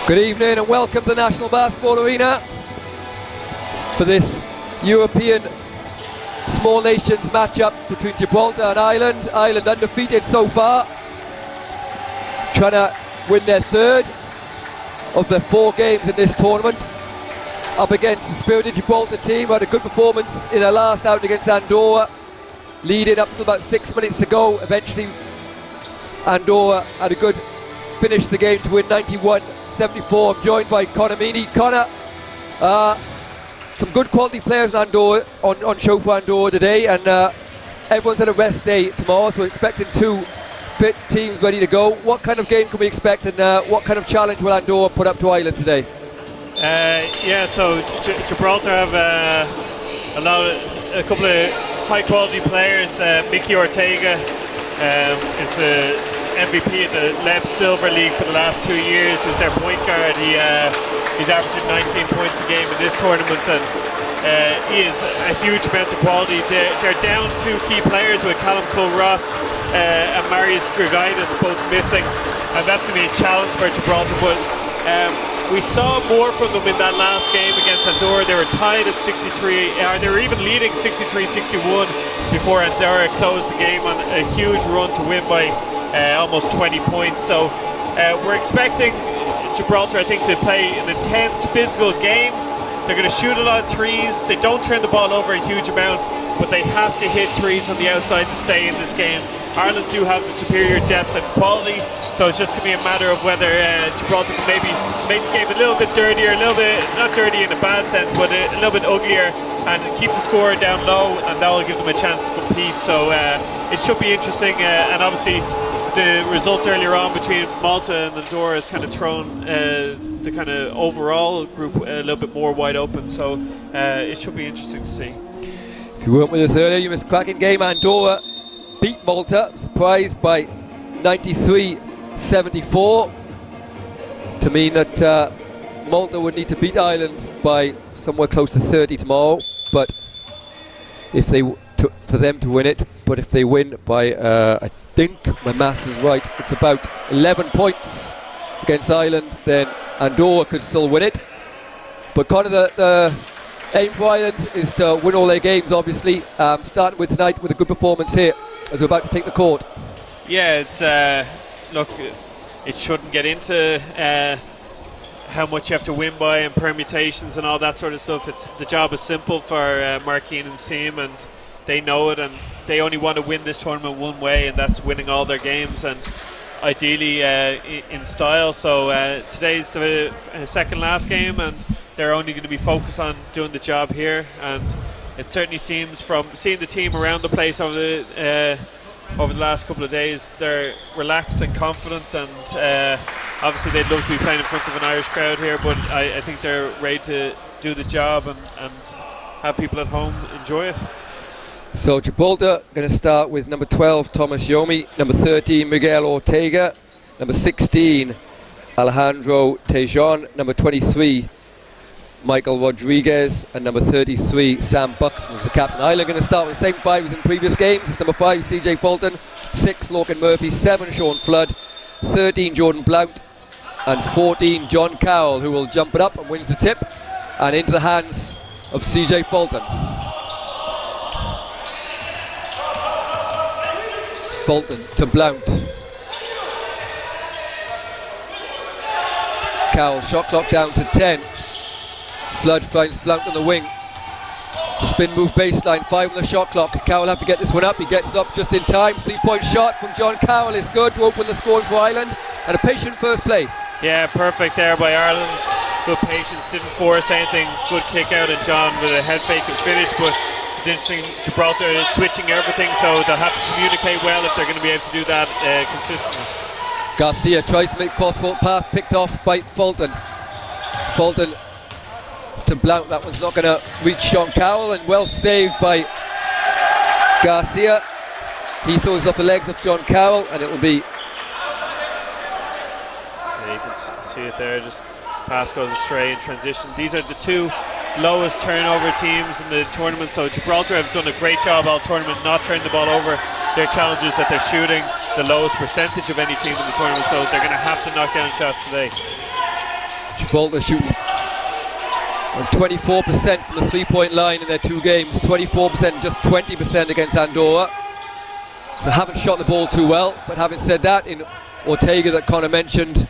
Good evening and welcome to the National Basketball Arena for this European Small Nations matchup between Gibraltar and Ireland. Ireland undefeated so far, trying to win their third of their 4 games in this tournament, up against the spirited Gibraltar team who had a good performance in their last outing against Andorra, leading up to about 6 minutes to go. Eventually Andorra had a good finish to the game to win 91-74. I'm joined by Connor Meaney. Connor, some good quality players in Andorra, on show for Andorra today, and everyone's had a rest day tomorrow, so we're expecting 2 fit teams ready to go. What kind of game can we expect, and what kind of challenge will Andorra put up to Ireland today? So Gibraltar have a couple of high quality players. Mickey Ortega is the MVP of the Leb Silver League for the last 2 years. He's their point guard. He's averaging 19 points a game in this tournament, and he is a huge amount of quality. They're down 2 key players with Callum Cole-Ross and Marius Grigaitis both missing, and that's going to be a challenge for Gibraltar. But we saw more from them in that last game against Andorra. They were tied at 63, they were even leading 63-61 before Andorra closed the game on a huge run to win by almost 20 points. So we're expecting Gibraltar, I think, to play an intense physical game. They're going to shoot a lot of threes. They don't turn the ball over a huge amount, but they have to hit threes on the outside to stay in this game. Ireland do have the superior depth and quality, so it's just going to be a matter of whether Gibraltar can maybe make the game a little bit dirtier, a little bit, not dirty in a bad sense, but a little bit uglier, and keep the score down low, and that will give them a chance to compete. So it should be interesting, and obviously the result earlier on between Malta and Andorra has kind of thrown the kind of overall group a little bit more wide open, so it should be interesting to see. If you weren't with us earlier, you missed a cracking game. Andorra beat Malta, surprised by 93-74, to mean that Malta would need to beat Ireland by somewhere close to 30 tomorrow, but if they for them to win it. But if they win by I think my maths is right, it's about 11 points against Ireland, then Andorra could still win it. But kind of the aim for Ireland is to win all their games, obviously, starting with tonight with a good performance here as we're about to take the court. Yeah, it's look, it shouldn't get into how much you have to win by and permutations and all that sort of stuff. The job is simple for Mark Keenan's team, and they know it, and they only want to win this tournament one way, and that's winning all their games, and ideally in style. So today's the second last game, and they're only going to be focused on doing the job here. And it certainly seems, from seeing the team around the place over the last couple of days, they're relaxed and confident, and obviously they'd love to be playing in front of an Irish crowd here, but I think they're ready to do the job and have people at home enjoy it. So Gibraltar going to start with number 12 Thomas Yomi, number 13 Miguel Ortega, number 16 Alejandro Tejon, number 23 Michael Rodriguez, and number 33 Sam Buxton as the captain. Ireland going to start with the same 5 as in previous games. It's number 5 CJ Fulton, 6 Lorcan Murphy, 7 Sean Flood, 13 Jordan Blount, and 14 John Carroll, who will jump it up and wins the tip, and into the hands of CJ Fulton. Fulton to Blount. Carroll, shot clock down to 10. Flood finds Blount on the wing. Spin move baseline, 5 on the shot clock. Carroll have to get this one up. He gets it up just in time. 3-point shot from John Carroll is good to open the scoring for Ireland. And a patient first play. Yeah, perfect there by Ireland. Good patience, didn't force anything. Good kick out, and John with a head fake and finish. But it's interesting, Gibraltar is switching everything, so they'll have to communicate well if they're going to be able to do that consistently. Garcia tries to make cross-court pass, picked off by Fulton. Fulton to Blount, that one's not going to reach Sean Carroll, and well saved by Garcia. He throws off the legs of John Carroll, and it will be... Yeah, you can see it there, just pass goes astray in transition. These are the 2 lowest turnover teams in the tournament, so Gibraltar have done a great job all tournament not turning the ball over. Their challenge is that they're shooting the lowest percentage of any team in the tournament, so they're going to have to knock down shots today. Gibraltar shooting on 24% from the three-point line in their 2 games, 24%, just 20% against Andorra. So haven't shot the ball too well, but having said that, in Ortega that Connor mentioned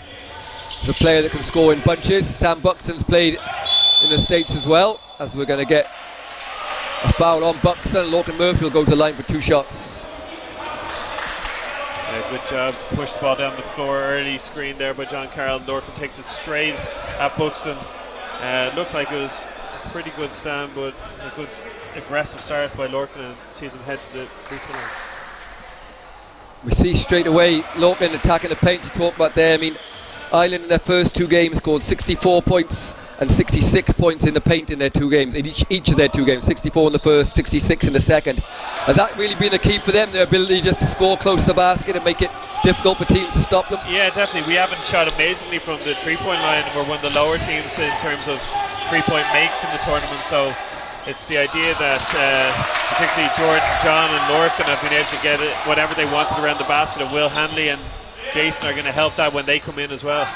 is a player that can score in bunches. Sam Buxton's played in the States as well, as we're going to get a foul on Buxton. Lorcan Murphy will go to the line for 2 shots. Yeah, good job. Push the ball down the floor early, screen there by John Carroll. Lorcan takes it straight at Buxton. Looked like it was a pretty good stand, but a good aggressive start by Lorcan, and sees him head to the free throw line. We see straight away Lorcan attacking the paint. You talk about there. I mean, Ireland in their first 2 games scored 64 points and 66 points in the paint in their 2 games, in each of their 2 games. 64 in the first, 66 in the second. Has that really been the key for them, their ability just to score close to the basket and make it difficult for teams to stop them? Yeah, definitely. We haven't shot amazingly from the 3-point line. We're one of the lower teams in terms of 3-point makes in the tournament, so it's the idea that particularly Jordan, John and Lorcan have been able to get it, whatever they wanted around the basket, and Will Hanley and Jason are going to help that when they come in as well.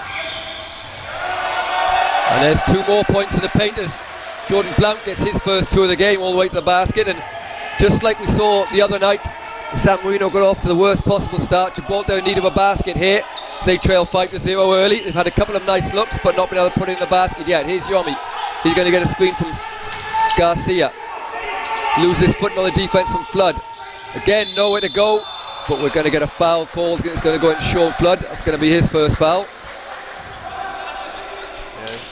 And there's 2 more points in the paint as Jordan Blount gets his first 2 of the game all the way to the basket. And just like we saw the other night, San Marino got off to the worst possible start. Gibraltar in need of a basket here. They trail 5-0 early. They've had a couple of nice looks, but not been able to put it in the basket yet. Here's Yomi. He's going to get a screen from Garcia. Loses footing on the defense from Flood. Again, nowhere to go, but we're going to get a foul called. It's going to go into Sean Flood. That's going to be his first foul.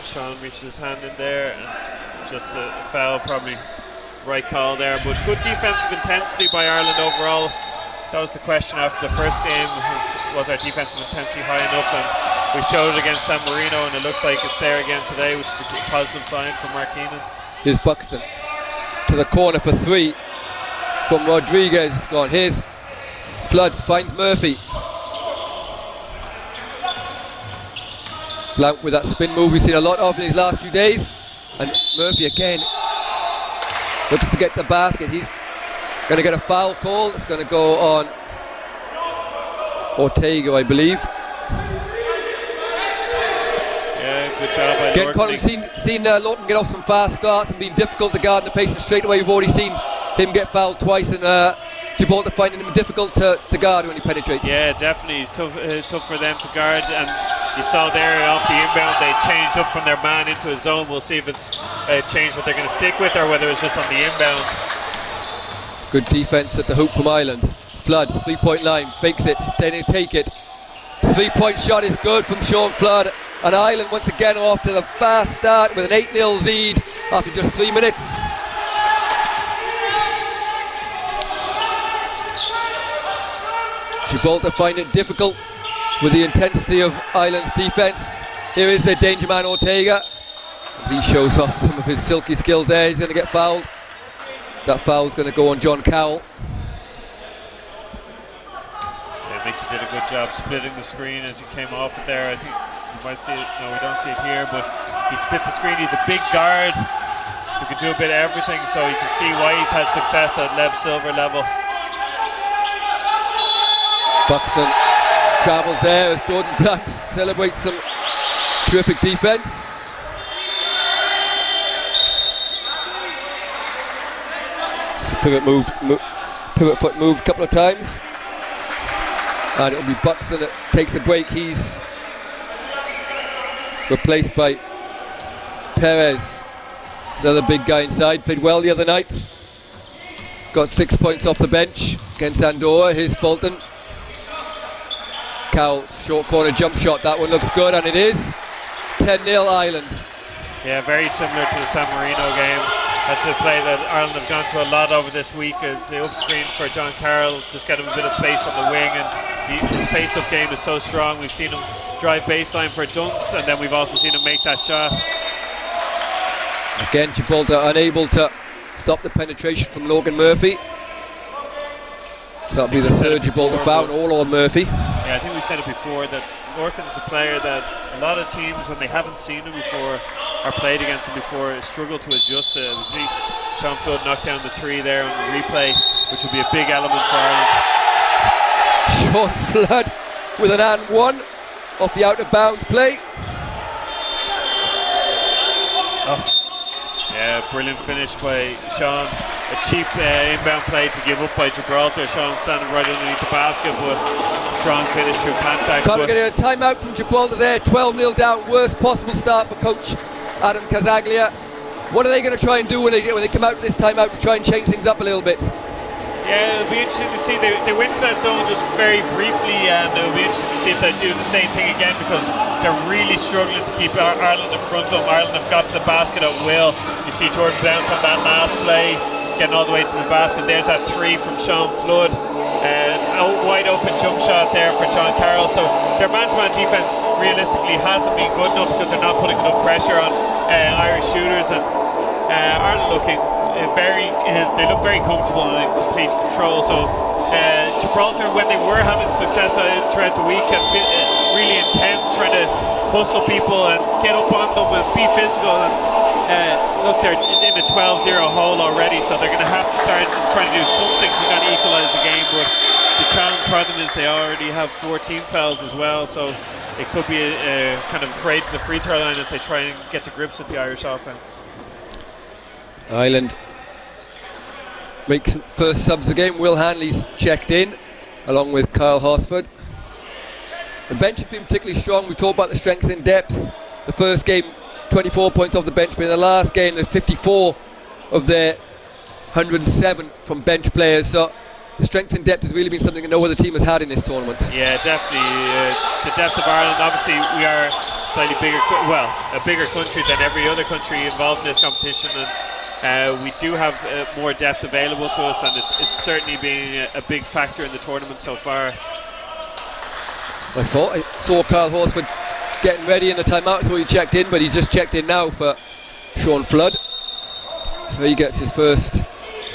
Sean reaches his hand in there, and just a foul, probably right call there, but good defensive intensity by Ireland overall. That was the question after the first game, was our defensive intensity high enough, and we showed it against San Marino, and it looks like it's there again today, which is a positive sign from Mark Keenan. Here's Buxton to the corner for 3 from Rodriguez. It's gone. Here's Flood, finds Murphy. Blount with that spin move we've seen a lot of in these last few days, and Murphy again looks to get the basket. He's going to get a foul call. It's going to go on Ortega, I believe. Yeah, good job by Again, Lorcan. We've seen Lorcan get off some fast starts and been difficult to guard in the pace, and straight away we've already seen him get fouled twice, and Gibraltar finding him difficult to guard when he penetrates. Yeah, definitely tough for them to guard, and you saw there off the inbound they changed up from their man into a zone. We'll see if it's a change that they're going to stick with or whether it's just on the inbound. Good defense at the hoop from Ireland. Flood, 3-point line, fakes it, then they take it. 3-point shot is good from Sean Flood, and Ireland once again off to the fast start with an 8-0 lead after just 3 minutes. Gibraltar find it difficult with the intensity of Ireland's defense. Here is their danger man Ortega. He shows off some of his silky skills there. He's going to get fouled. That foul's going to go on John Cowell. Yeah, Mickey did a good job splitting the screen as he came off it there. I think you might see it. No, we don't see it here, but he split the screen. He's a big guard who can do a bit of everything, so you can see why he's had success at Lev Silver level. Buxton travels there as Jordan Blount celebrates some terrific defense. Pivot foot moved a couple of times, and it'll be Buxton that takes a break. He's replaced by Perez. He's another big guy inside, played well the other night. Got 6 points off the bench against Andorra. Here's Fulton. Cowell, short corner jump shot, that one looks good, and it is 10-0 Ireland. Yeah, very similar to the San Marino game. That's a play that Ireland have gone to a lot over this week. The up screen for John Carroll, just get him a bit of space on the wing, and his face-up game is so strong. We've seen him drive baseline for dunks, and then we've also seen him make that shot. Again, Gibraltar unable to stop the penetration from Lorcan Murphy. So that'll be the third Gibraltar foul, all on Murphy. Yeah, I think we said it before that Lorcan's a player that a lot of teams, when they haven't seen him before or played against him before, struggle to adjust to it. We see Sean Flood knock down the 3 there on the replay, which will be a big element for Ireland. Sean Flood with an and 1 off the out of bounds play. Yeah, brilliant finish by Sean. A cheap inbound play to give up by Gibraltar. Sean standing right underneath the basket, but strong finish through contact. Can't get a timeout from Gibraltar there. 12-0 down. Worst possible start for coach Adam Casaglia. What are they going to try and do when they come out of this timeout to try and change things up a little bit? Yeah, it'll be interesting to see. They went to that zone just very briefly, and it'll be interesting to see if they do the same thing again, because they're really struggling to keep Ireland in front of them. Ireland have got to the basket at will. You see Jordan Blount on that last play, getting all the way to the basket. There's that three from Sean Flood. Wide open jump shot there for John Carroll. So their man-to-man defense realistically hasn't been good enough, because they're not putting enough pressure on Irish shooters, and Ireland looking they look very comfortable and in complete control. So Gibraltar, when they were having success throughout the week, have been really intense, trying to hustle people and get up on them and be physical. And look, they're in a 12-0 hole already, so they're going to have to start trying to do something to kind of equalise the game. But the challenge for them is they already have 14 fouls as well, so it could be a kind of parade to the free throw line as they try and get to grips with the Irish offence. Ireland makes first subs of the game. Will Hanley's checked in, along with Kyle Horsford. The bench has been particularly strong. We talked about the strength in depth. The first game, 24 points off the bench, but in the last game, there's 54 of their 107 from bench players. So the strength in depth has really been something that no other team has had in this tournament. Yeah, definitely. The depth of Ireland, obviously, we are slightly bigger, a bigger country than every other country involved in this competition, and we do have more depth available to us, and it's certainly been a big factor in the tournament so far. I saw Kyle Horsford getting ready in the timeout, so he checked in, but he's just checked in now for Sean Flood. So he gets his first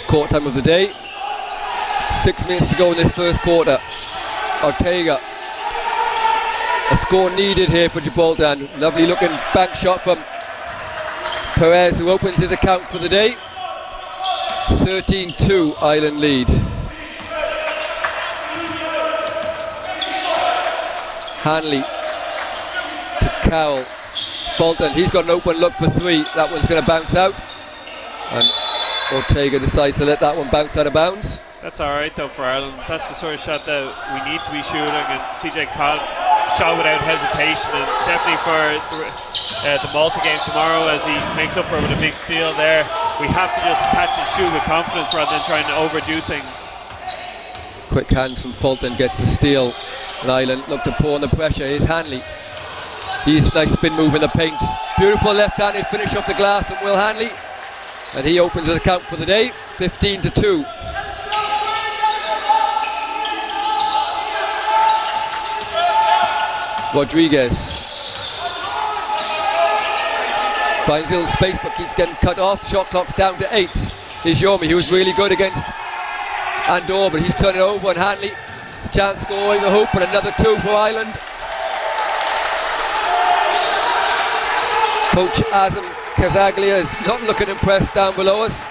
court time of the day. 6 minutes to go in this first quarter. Ortega. A score needed here for Gibraltar, and lovely looking bank shot from Perez, who opens his account for the day. 13-2 Ireland lead. Hanley to Cowell. Fulton, he's got an open look for three. That one's going to bounce out, and Ortega decides to let that one bounce out of bounds. That's alright though for Ireland. That's the sort of shot that we need to be shooting, and CJ Codd shot without hesitation, and definitely for the Malta game tomorrow, as he makes up for it with a big steal there. We have to just catch and shoot with confidence rather than trying to overdo things. Quick hands from Fulton, gets the steal, and Ireland look to pour on the pressure. Here's Hanley. He's nice spin move in the paint. Beautiful left-handed finish off the glass from Will Hanley, and he opens the account for the day. 15-2. Rodriguez finds a little space but keeps getting cut off. Shot clock's down to 8. Here's Yomi, who was really good against Andorra, but he's turning over, and Hanley, it's a chance to go over the hoop, and another 2 for Ireland. Coach Adam Casaglia is not looking impressed down below us.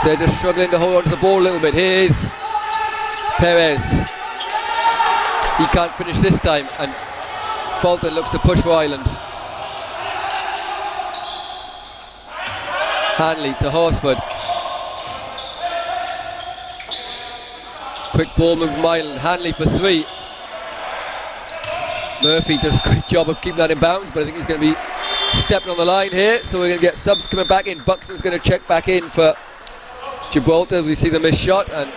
They're just struggling to hold on to the ball a little bit. Here's Perez. He can't finish this time, and Fulton looks to push for Ireland. Hanley to Horsford. Quick ball move from Ireland. Hanley for 3. Murphy does a great job of keeping that in bounds, but I think he's going to be stepping on the line here, so we're going to get subs coming back in. Buxton's going to check back in for Gibraltar. We see the missed shot, and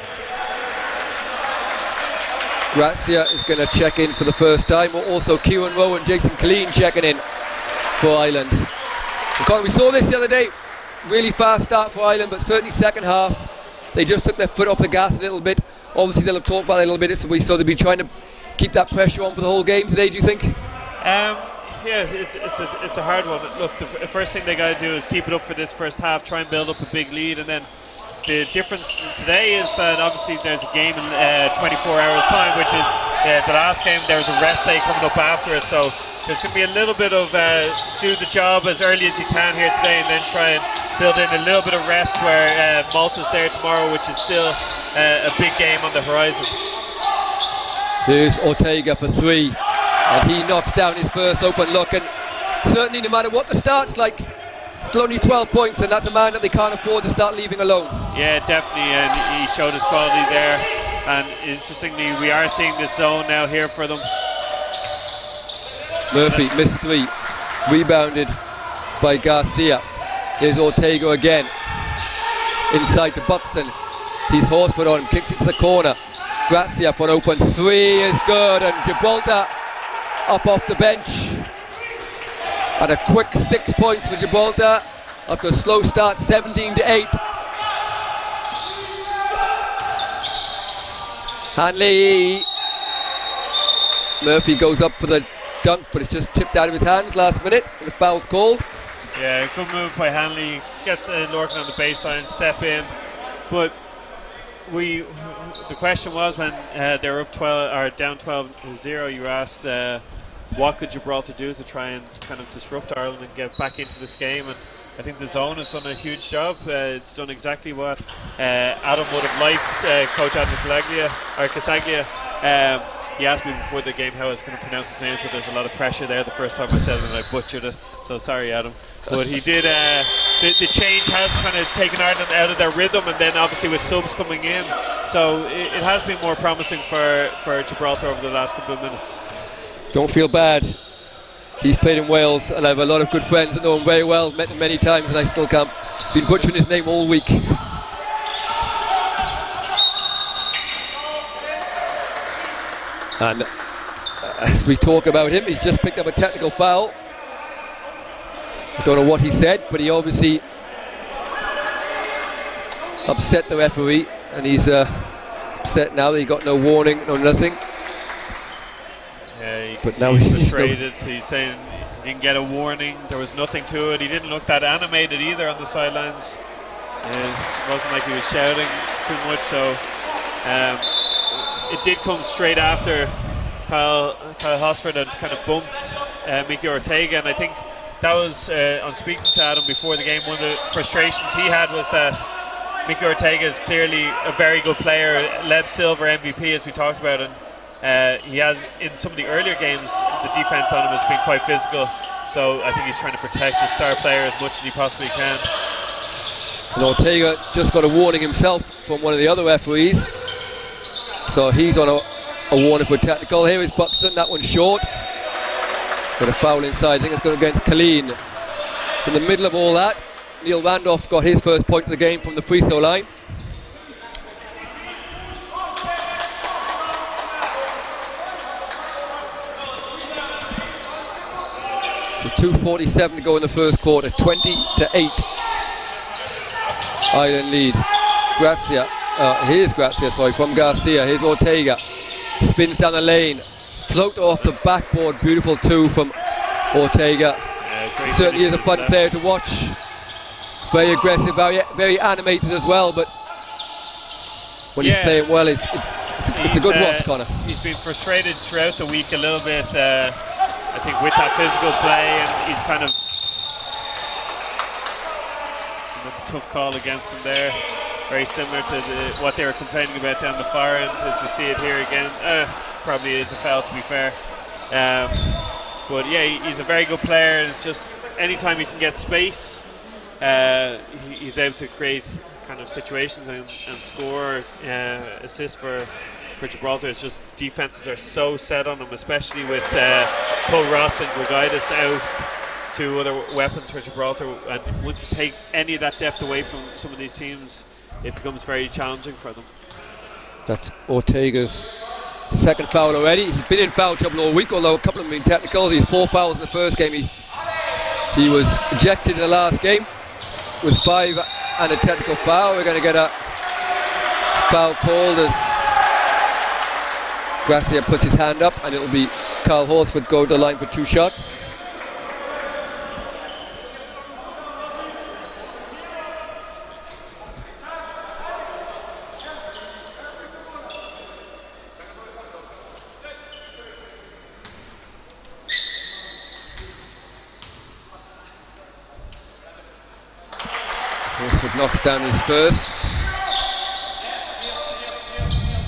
Grazia is going to check in for the first time. Also Kieran Rowe and Jason Killeen checking in for Ireland. We saw this the other day. Really fast start for Ireland, but certainly second half they just took their foot off the gas a little bit. Obviously they'll have talked about it a little bit, so they'll be trying to keep that pressure on for the whole game today, do you think? Yeah, it's a hard one. Look, the first thing they got to do is keep it up for this first half, try and build up a big lead, and then the difference today is that obviously there's a game in 24 hours time, which is the last game. There's a rest day coming up after it, so there's going to be a little bit of do the job as early as you can here today, and then try and build in a little bit of rest where Malta's there tomorrow, which is still a big game on the horizon. Here's Ortega for 3. And he knocks down his first open look, and certainly no matter what the start's like, it's only 12 points, and that's a man that they can't afford to start leaving alone. Yeah, definitely, and he showed his quality there. And interestingly, we are seeing this zone now here for them. Murphy missed 3, rebounded by Garcia. Here's Ortega again, inside to Buxton. He's Horsford on him, kicks it to the corner. Gracia for an open 3 is good, and Gibraltar up off the bench. And a quick 6 points for Gibraltar after a slow start, 17-8. Hanley. Murphy goes up for the dunk, but it's just tipped out of his hands last minute, and the foul's called. Yeah, good move by Hanley. Gets Lorcan on the baseline, step in. But the question was when they were up 12 or down 12-0, you asked what could Gibraltar do to try and kind of disrupt Ireland and get back into this game, and I think the zone has done a huge job. It's done exactly what Adam would have liked. Coach Adam Casaglia. He asked me before the game how I was going to pronounce his name, so there's a lot of pressure there the first time I said it and I butchered it, so sorry Adam. But he did, the change has kind of taken Ireland out of their rhythm, and then obviously with subs coming in, so it has been more promising for Gibraltar over the last couple of minutes. Don't feel bad. He's played in Wales, and I have a lot of good friends that know him very well, met him many times, and I still can't. Been butchering his name all week. And as we talk about him, he's just picked up a technical foul. I don't know what he said, but he obviously upset the referee, and he's upset now that he got no warning, no nothing. Yeah, but now he's frustrated. He's saying he didn't get a warning. There was nothing to it. He didn't look that animated either on the sidelines. It wasn't like he was shouting too much. So it did come straight after Kyle Horsford had kind of bumped Mickey Ortega, and I think that was on speaking to Adam before the game. One of the frustrations he had was that Mickey Ortega is clearly a very good player, led silver MVP as we talked about, and he has in some of the earlier games the defense on him has been quite physical, so I think he's trying to protect his star player as much as he possibly can. And Ortega just got a warning himself from one of the other referees, so he's on a warning for technical. Here is Buxton, that one's short. Got a foul inside, I think it's going against Colleen. In the middle of all that, Neil Randolph got his first point of the game from the free throw line. So 2:47 to go in the first quarter, 20-8. Ireland leads. Here's Gracia, from Garcia. Here's Ortega. Spins down the lane. Float off the backboard. Beautiful two from Ortega. Certainly is a fun player to watch. Very aggressive, very animated as well, but when he's playing well, it's a good watch, Connor. He's been frustrated throughout the week a little bit, I think, with that physical play, and he's kind of... That's a tough call against him there. Very similar to what they were complaining about down the far end, as we see it here again. Probably is a foul, to be fair. But yeah, he's a very good player, and it's just anytime he can get space, he's able to create kind of situations and score assists for Gibraltar. It's just defenses are so set on him, especially with Paul Ross and Gugaidis out, two other weapons for Gibraltar, and once you take any of that depth away from some of these teams, it becomes very challenging for them. That's Ortega's second foul already. He's been in foul trouble all week, although a couple of them have been technicals. He's 4 fouls in the first game. He was ejected in the last game with 5 and a technical foul. We're going to get a foul called as Gracia puts his hand up, and it'll be Kyle Horsford go to the line for 2 shots. Horsford knocks down his first.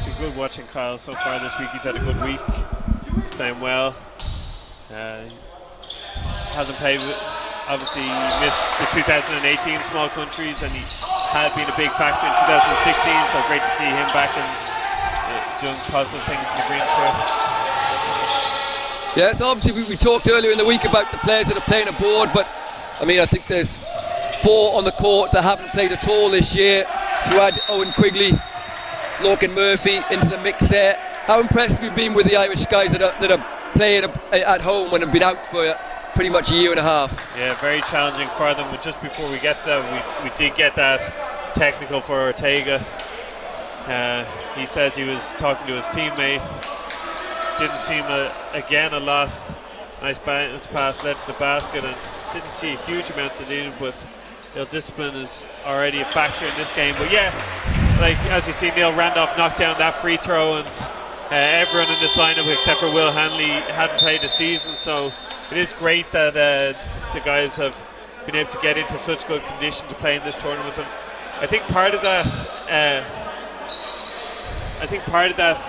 It's been good watching Kyle so far this week. He's had a good week, playing well. Hasn't played, obviously he missed the 2018 small countries, and he had been a big factor in 2016, so great to see him back and doing positive things in the green shirt. Yes, obviously we talked earlier in the week about the players that are playing abroad, but I mean, I think there's 4 on the court that haven't played at all this year. To add Owen Quigley, Lorcan Murphy into the mix there. How impressed have you been with the Irish guys that are playing at home and have been out for pretty much a year and a half? Yeah, very challenging for them, but just before we get to that, we did get that technical for Ortega. He says he was talking to his teammate. Didn't seem again a lot. Nice bounce pass led to the basket, and didn't see a huge amount to do, but discipline is already a factor in this game. But yeah, like as you see, Neil Randolph knocked down that free throw, and everyone in this lineup except for Will Hanley hadn't played a season, so it is great that the guys have been able to get into such good condition to play in this tournament. And I think part of that,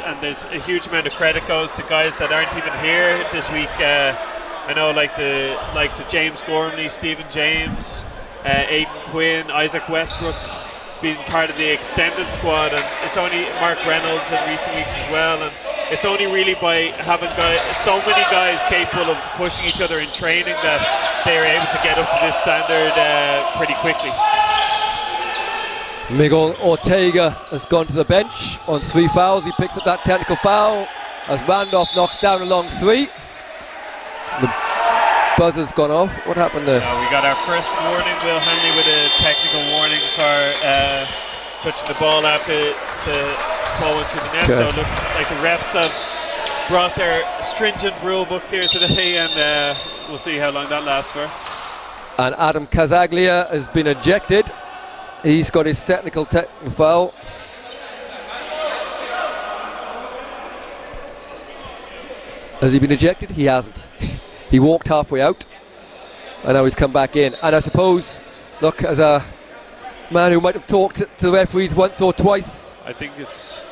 and there's a huge amount of credit goes to guys that aren't even here this week. I know like the likes of James Gormley, Stephen James, Aidan Quinn, Isaac Westbrook's been part of the extended squad, and it's only Mark Reynolds in recent weeks as well, and it's only really by having so many guys capable of pushing each other in training that they are able to get up to this standard pretty quickly. Miguel Ortega has gone to the bench on 3 fouls. He picks up that technical foul as Randolph knocks down a long 3. The buzzer's gone off. What happened there? We got our first warning. Will Hanley with a technical warning for touching the ball after the ball went through the net. So it looks like the refs have brought their stringent rule book here today, and we'll see how long that lasts for. And Adam Casaglia has been ejected. He's got his technical foul. Has he been ejected? He hasn't. He walked halfway out, and now he's come back in. And I suppose, look, as a man who might have talked to the referees once or twice, I think it's,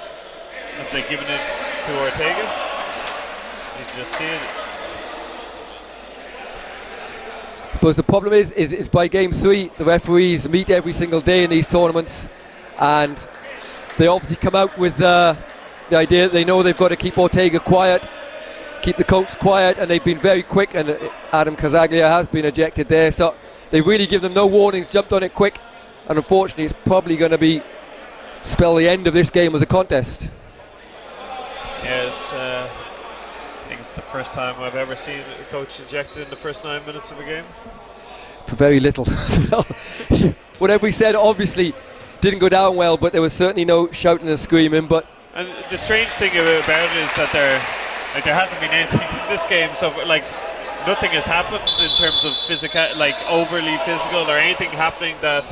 have they given it to Ortega? You just see it. But the problem is by game 3, the referees meet every single day in these tournaments, and they obviously come out with the idea that they know they've got to keep Ortega quiet, keep the coach quiet, and they've been very quick, and Adam Casaglia has been ejected there, so they really give them no warnings, jumped on it quick, and unfortunately it's probably going to spell the end of this game as a contest. Yeah, I think it's the first time I've ever seen a coach ejected in the first 9 minutes of a game. For very little as well. Whatever he said obviously didn't go down well, but there was certainly no shouting and screaming. And the strange thing about it is that there hasn't been anything in this game, so like nothing has happened in terms of physical, like overly physical or anything happening that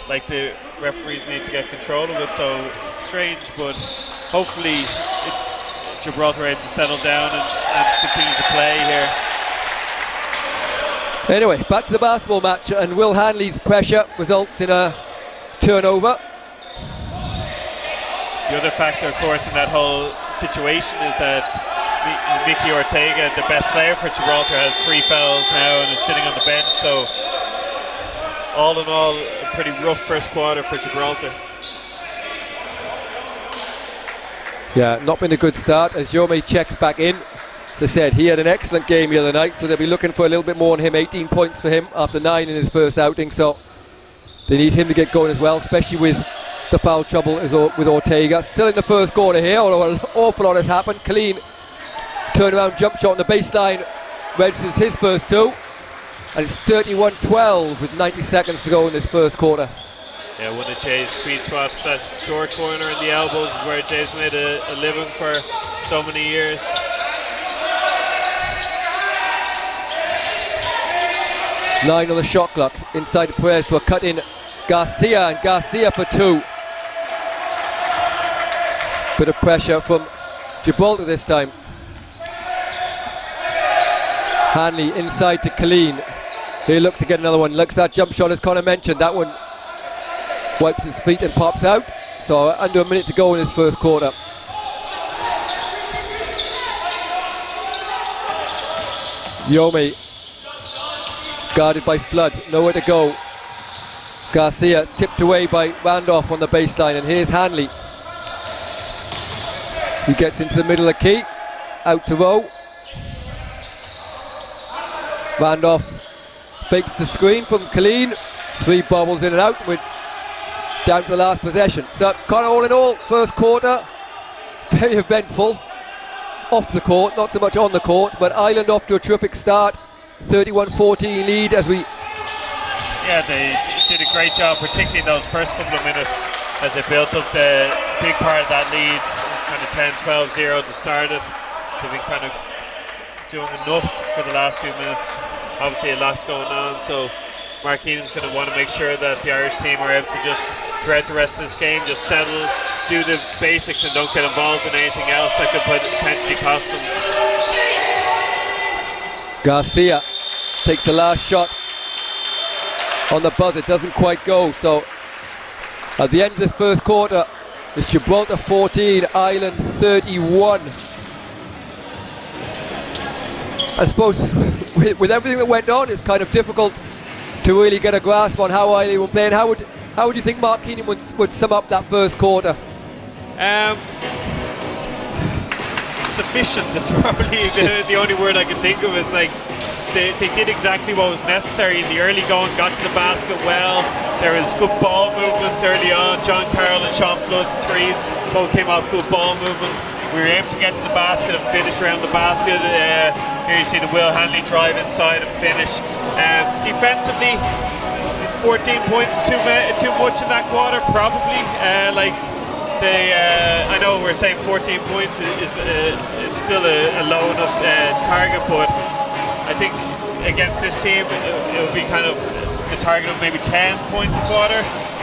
like the referees need to get control of it. So it's strange, but hopefully Gibraltar able to settle down and continue to play here. Anyway, back to the basketball match, and Will Hanley's pressure results in a turnover. The other factor, of course, in that whole situation is that Mickey Ortega, the best player for Gibraltar, has 3 fouls now and is sitting on the bench. So all in all, a pretty rough first quarter for Gibraltar. Yeah, not been a good start as Jome checks back in. As I said, he had an excellent game the other night, so they'll be looking for a little bit more on him. 18 points for him after 9 in his first outing, so they need him to get going as well, especially with the foul trouble with Ortega. Still in the first quarter here, although an awful lot has happened. Clean turnaround jump shot on the baseline registers his first 2, and it's 31-12 with 90 seconds to go in this first quarter. Yeah, one of Jay's sweet spots, that short corner and the elbows is where Jay's made a living for so many years. Nine on the shot clock, inside the Perez to a cut in Garcia, and Garcia for 2. Bit of pressure from Gibraltar this time. Hanley inside to Colleen. He'll look to get another one. Looks that jump shot as Connor mentioned. That one wipes his feet and pops out. So under a minute to go in his first quarter. Yomi guarded by Flood, nowhere to go. Garcia tipped away by Randolph on the baseline, and here's Hanley. He gets into the middle of the key, out to row. Randolph fakes the screen from Colleen. 3 bobbles in and out. We're down to the last possession. So, kind of all in all, first quarter, very eventful. Off the court, not so much on the court, but Ireland off to a terrific start. 31-14 lead as we... Yeah, they did a great job, particularly in those first couple of minutes as they built up the big part of that lead, kind of 10-12-0 to start it. They've been kind of doing enough for the last few minutes. Obviously a lot's going on, so Mark Keenan's going to want to make sure that the Irish team are able to just, throughout the rest of this game, just settle, do the basics and don't get involved in anything else that could potentially cost them. Garcia takes the last shot on the buzzer, doesn't quite go. So at the end of this first quarter, it's Gibraltar 14, Ireland 31. I suppose with everything that went on, it's kind of difficult to really get a grasp on how Ireland were playing. How would you think Mark Keenan would sum up that first quarter? Sufficient is probably the only word I can think of. It's like they did exactly what was necessary in the early going, got to the basket well. There was good ball movement early on. John Carroll and Sean Flood's threes both came off good ball movement. We were able to get to the basket and finish around the basket. Here you see the Will Hanley drive inside and finish. Defensively, is 14 points too much in that quarter? Probably. I know we're saying 14 points is it's still a low enough target, but I think against this team it would be kind of the target of maybe 10 points a quarter.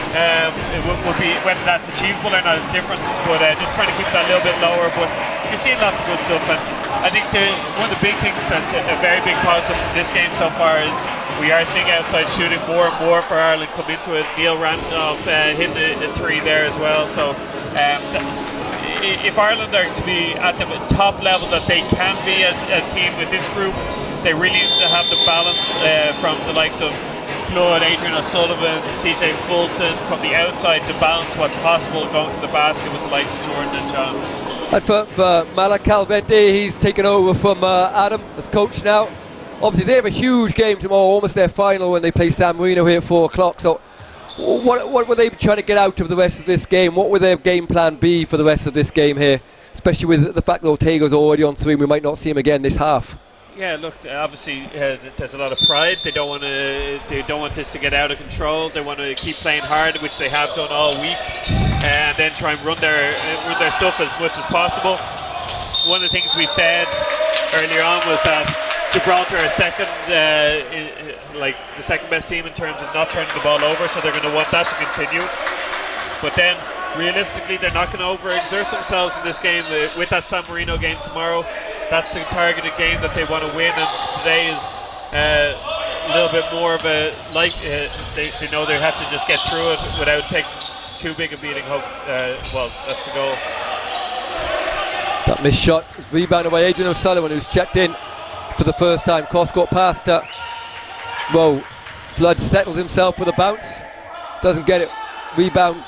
It would be, whether that's achievable or not is different, but just trying to keep that a little bit lower. But you're seeing lots of good stuff, and I think one of the big things that's a very big positive from this game so far is we are seeing outside shooting more and more for Ireland come into it. Neil Randolph hitting a 3 there as well. So if Ireland are to be at the top level that they can be as a team with this group, they really need to have the balance from the likes of Flood, Adrian O'Sullivan, CJ Fulton from the outside to balance what's possible going to the basket with the likes of Jordan and John. And for Malak Calvente, he's taken over from Adam as coach now. Obviously they have a huge game tomorrow, almost their final, when they play San Marino here at 4 o'clock. So what were they trying to get out of the rest of this game? What would their game plan be for the rest of this game here, especially with the fact that Ortega's already on 3 and we might not see him again this half? Yeah, look, obviously there's a lot of pride. They don't want this to get out of control. They want to keep playing hard, which they have done all week, and then try and run their stuff as much as possible. One of the things we said earlier on was that Gibraltar are the second best team in terms of not turning the ball over, so they're going to want that to continue. But then realistically, they're not going to overexert themselves in this game. With that San Marino game tomorrow, that's the targeted game that they want to win, and today is a little bit more of a they know they have to just get through it without taking too big a beating. Well, that's the goal. That missed shot is rebounded by Adrian O'Sullivan, who's checked in for the first time. Cross-court pass to Flood settles himself with a bounce, doesn't get it. Rebound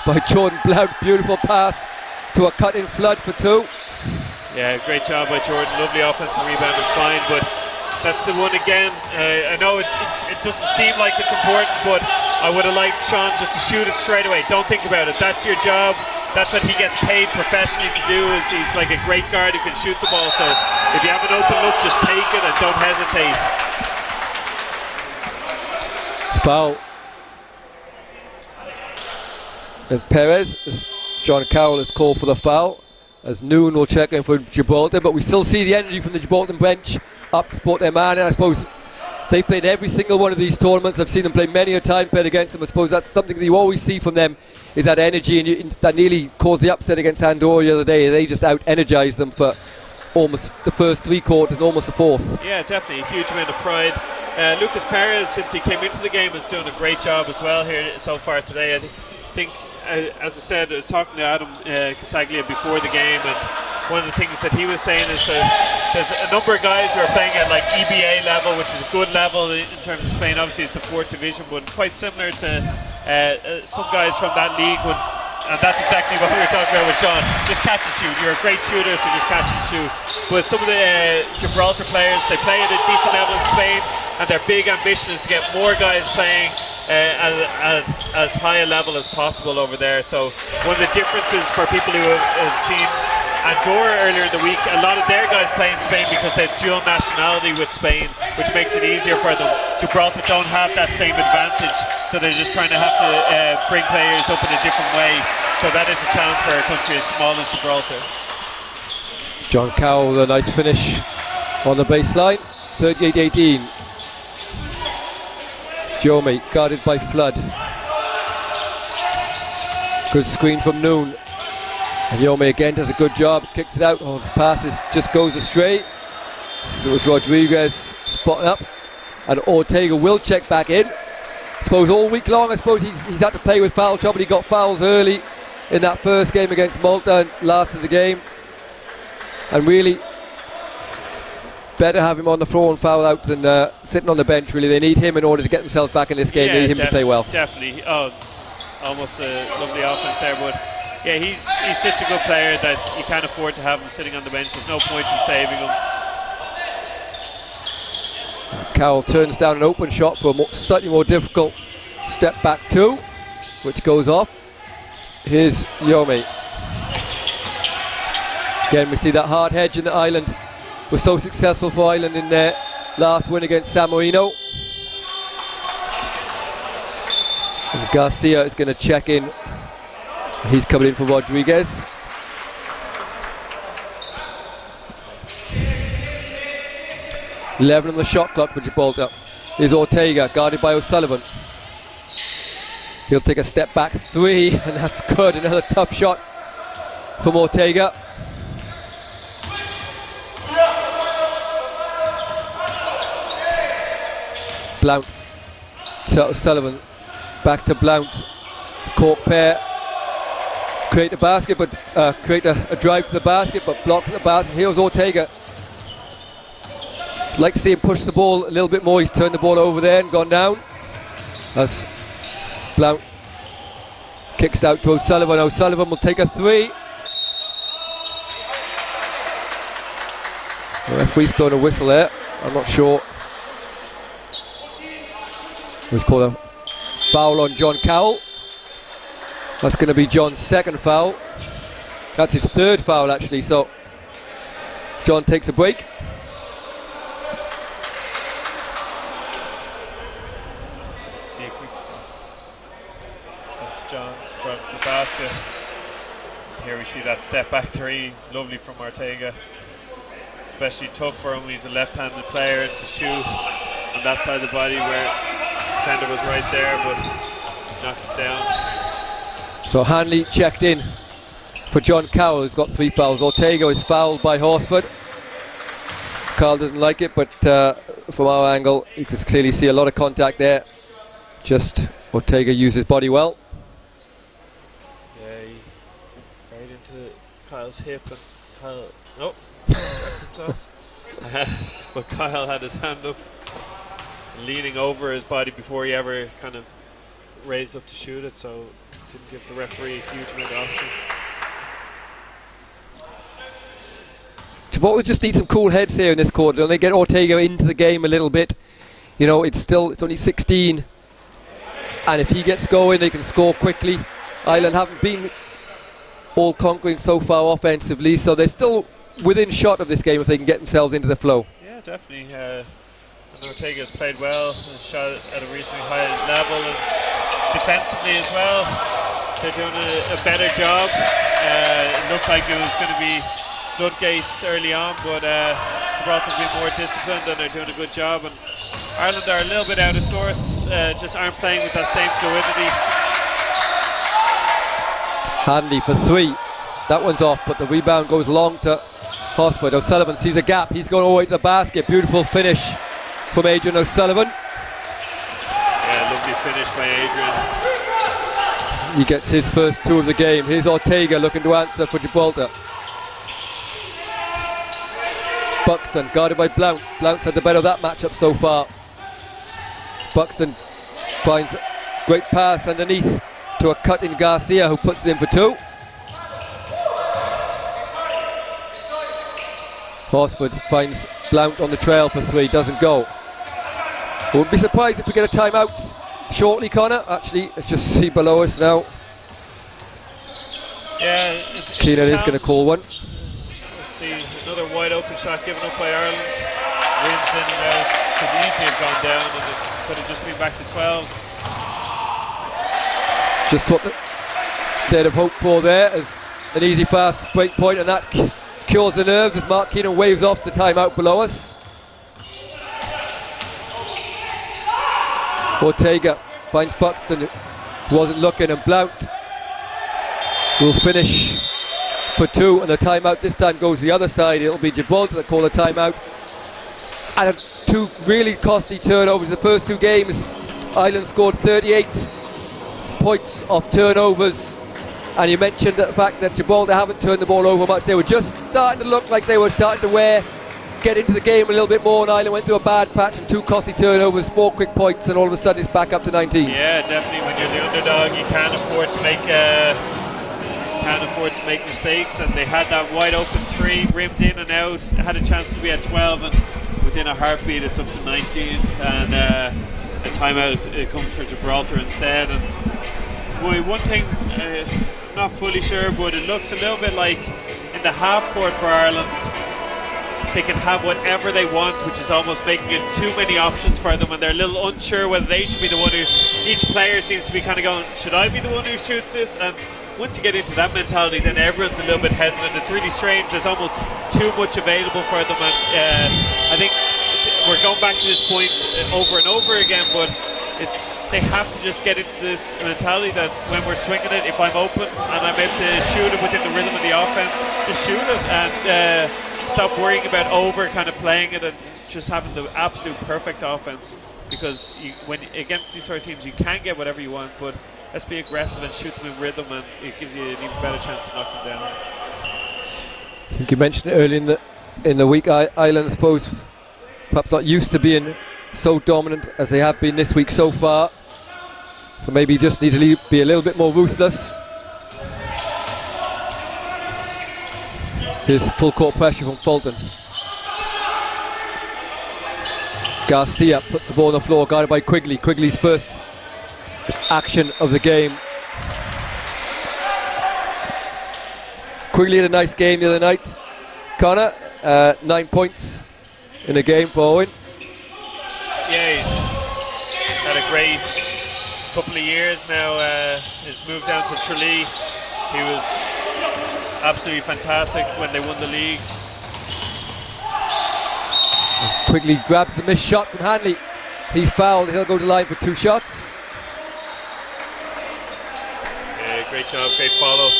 by Jordan Blount, beautiful pass to a cut-in Flood for 2. Yeah, great job by Jordan, lovely offensive rebound and fine, but that's the one again. I know it doesn't seem like it's important, but I would have liked Sean just to shoot it straight away. Don't think about it, that's your job. That's what he gets paid professionally to do. Is he's like a great guard who can shoot the ball, so if you have an open look, just take it and don't hesitate. Foul. And Perez, John Carroll is called for the foul, as Noon will check in for Gibraltar, but we still see the energy from the Gibraltar bench up to support their man, and I suppose they've played every single one of these tournaments. I've seen them play many a time, played against them. I suppose that's something that you always see from them, is that energy, and that nearly caused the upset against Andorra the other day. They just out-energized them for almost the first 3 quarters and almost the fourth. Yeah, definitely a huge amount of pride. Lucas Perez, since he came into the game, is doing a great job as well here so far today. I think as I said, I was talking to Adam Casaglia before the game, and one of the things that he was saying is that there's a number of guys who are playing at like EBA level, which is a good level in terms of Spain. Obviously, it's the 4th division, but quite similar to some guys from that league. And that's exactly what we were talking about with Sean. Just catch and shoot. You're a great shooter, so just catch and shoot. But some of the Gibraltar players, they play at a decent level in Spain, and their big ambition is to get more guys playing at as high a level as possible over there. So one of the differences for people who have seen Andorra earlier in the week, a lot of their guys play in Spain because they have dual nationality with Spain, which makes it easier for them. Gibraltar don't have that same advantage, so they're just trying to have to bring players up in a different way. So that is a challenge for a country as small as Gibraltar. John Cowell with a nice finish on the baseline, 38-18. Jomey guarded by Flood. Good screen from Noon. And Jomey again does a good job, kicks it out. Oh, the pass just goes astray. It was Rodriguez spotting up, and Ortega will check back in. I suppose all week long, I suppose he's had to play with foul trouble. He got fouls early in that first game against Malta and last of the game. And really, better have him on the floor and foul out than sitting on the bench, really. They need him in order to get themselves back in this game. They need him to play well. Definitely. Oh, almost a lovely offense there, but yeah, he's such a good player that you can't afford to have him sitting on the bench. There's no point in saving him. Cowell turns down an open shot for a slightly more difficult step back two, which goes off. Here's Jomey. Again, we see that hard hedge in the Ireland was so successful for Ireland in their last win against San Marino. And Garcia is going to check in. He's coming in for Rodriguez. .11 on the shot clock for Gibraltar. Here's Ortega, guarded by O'Sullivan. He'll take a step back three, and that's good. Another tough shot from Ortega. Blount to O'Sullivan. Back to Blount. Court pair. Create a basket, but create a drive to the basket, but blocked at the basket. Here's Ortega. Like to see him push the ball a little bit more. He's turned the ball over there and gone down. As Blount kicks out to O'Sullivan. O'Sullivan will take a three. The referee's blown a whistle there. I'm not sure. It was called a foul on John Cowell. That's going to be John's second foul. That's his third foul actually, so John takes a break. See if we... That's John driving to the basket. Here we see that step back three, lovely from Ortega. Especially tough for him, he's a left-handed player to shoot on that side of the body where the defender was right there, but knocks it down. So Hanley checked in for John Cowell, who's got 3 fouls. Ortega is fouled by Horsford. Carl doesn't like it, but from our angle, you can clearly see a lot of contact there. Just Ortega used his body well. Yeah, he right into Kyle's hip, and Kyle, nope, himself. But Kyle had his hand up, leaning over his body before he ever kind of raised up to shoot it, so didn't give the referee a huge amount of option. Gibraltar just need some cool heads here in this quarter. Don't they get Ortega into the game a little bit? You know, it's only 16, and if he gets going, they can score quickly. Ireland haven't been all conquering so far offensively, so they're still within shot of this game if they can get themselves into the flow. Yeah, definitely. And Ortega has played well, has shot at a reasonably high level, and defensively as well. They're doing a better job. It looked like it was going to be floodgates early on, but Gibraltar have been more disciplined and they're doing a good job. And Ireland are a little bit out of sorts, just aren't playing with that same fluidity. Handy for 3. That one's off, but the rebound goes long to Horsford. O'Sullivan sees a gap. He's going all the way to the basket. Beautiful finish from Adrian O'Sullivan. Yeah, lovely finish by Adrian. He gets his first 2 of the game. Here's Ortega looking to answer for Gibraltar. Buxton guarded by Blount. Blount's had the better of that matchup so far. Buxton finds a great pass underneath to a cut in Garcia, who puts it in for 2. Horsford finds Blount on the trail for 3, doesn't go. Wouldn't be surprised if we get a timeout shortly, Connor. Actually, let's just see below us now. Yeah, Keenan is going to call one. Let's see, another wide open shot given up by Ireland. Wins in and out. Could easily have gone down and it could have just been back to 12. Just what they'd have hoped for there, as an easy fast break point, and that cures the nerves as Mark Keenan waves off the timeout below us. Ortega finds Buxton, who wasn't looking, and Blount will finish for 2, and the timeout this time goes the other side. It'll be Gibraltar that call a timeout. And 2 really costly turnovers. The first 2 games, Ireland scored 38 points off turnovers, and you mentioned the fact that Gibraltar haven't turned the ball over much. They were just starting to look like they were starting to get into the game a little bit more, and Ireland went through a bad patch and 2 costly turnovers, 4 quick points, and all of a sudden it's back up to 19. Yeah, definitely. When you're the underdog, you can't afford to make mistakes, and they had that wide open 3 rimmed in and out. Had a chance to be at 12, and within a heartbeat it's up to 19, and a timeout it comes for Gibraltar instead. And boy, one thing, not fully sure, but it looks a little bit like in the half court for Ireland they can have whatever they want, which is almost making it too many options for them, and they're a little unsure whether they should be the one who, each player seems to be kind of going, should I be the one who shoots this? And once you get into that mentality, then everyone's a little bit hesitant. It's really strange. There's almost too much available for them, and I think we're going back to this point over and over again, but they have to just get into this mentality that when we're swinging it, if I'm open and I'm able to shoot it within the rhythm of the offense, just shoot it, and stop worrying about kind of playing it and just having the absolute perfect offense. Because when against these sort of teams, you can get whatever you want, but let's be aggressive and shoot them in rhythm, and it gives you an even better chance to knock them down. I think you mentioned it early in the week. Ireland, I suppose, perhaps not used to being so dominant as they have been this week so far. So maybe you just need to be a little bit more ruthless. Here's full court pressure from Fulton. Garcia puts the ball on the floor, guarded by Quigley. Quigley's first action of the game. Quigley had a nice game the other night. Connor, 9 points in a game for Owen. Yeah, he's had a great couple of years now. He's moved down to Tralee. He was absolutely fantastic when they won the league. Quigley grabs the missed shot from Hanley. He's fouled. He'll go to the line for 2 shots. Yeah, great job, great follow.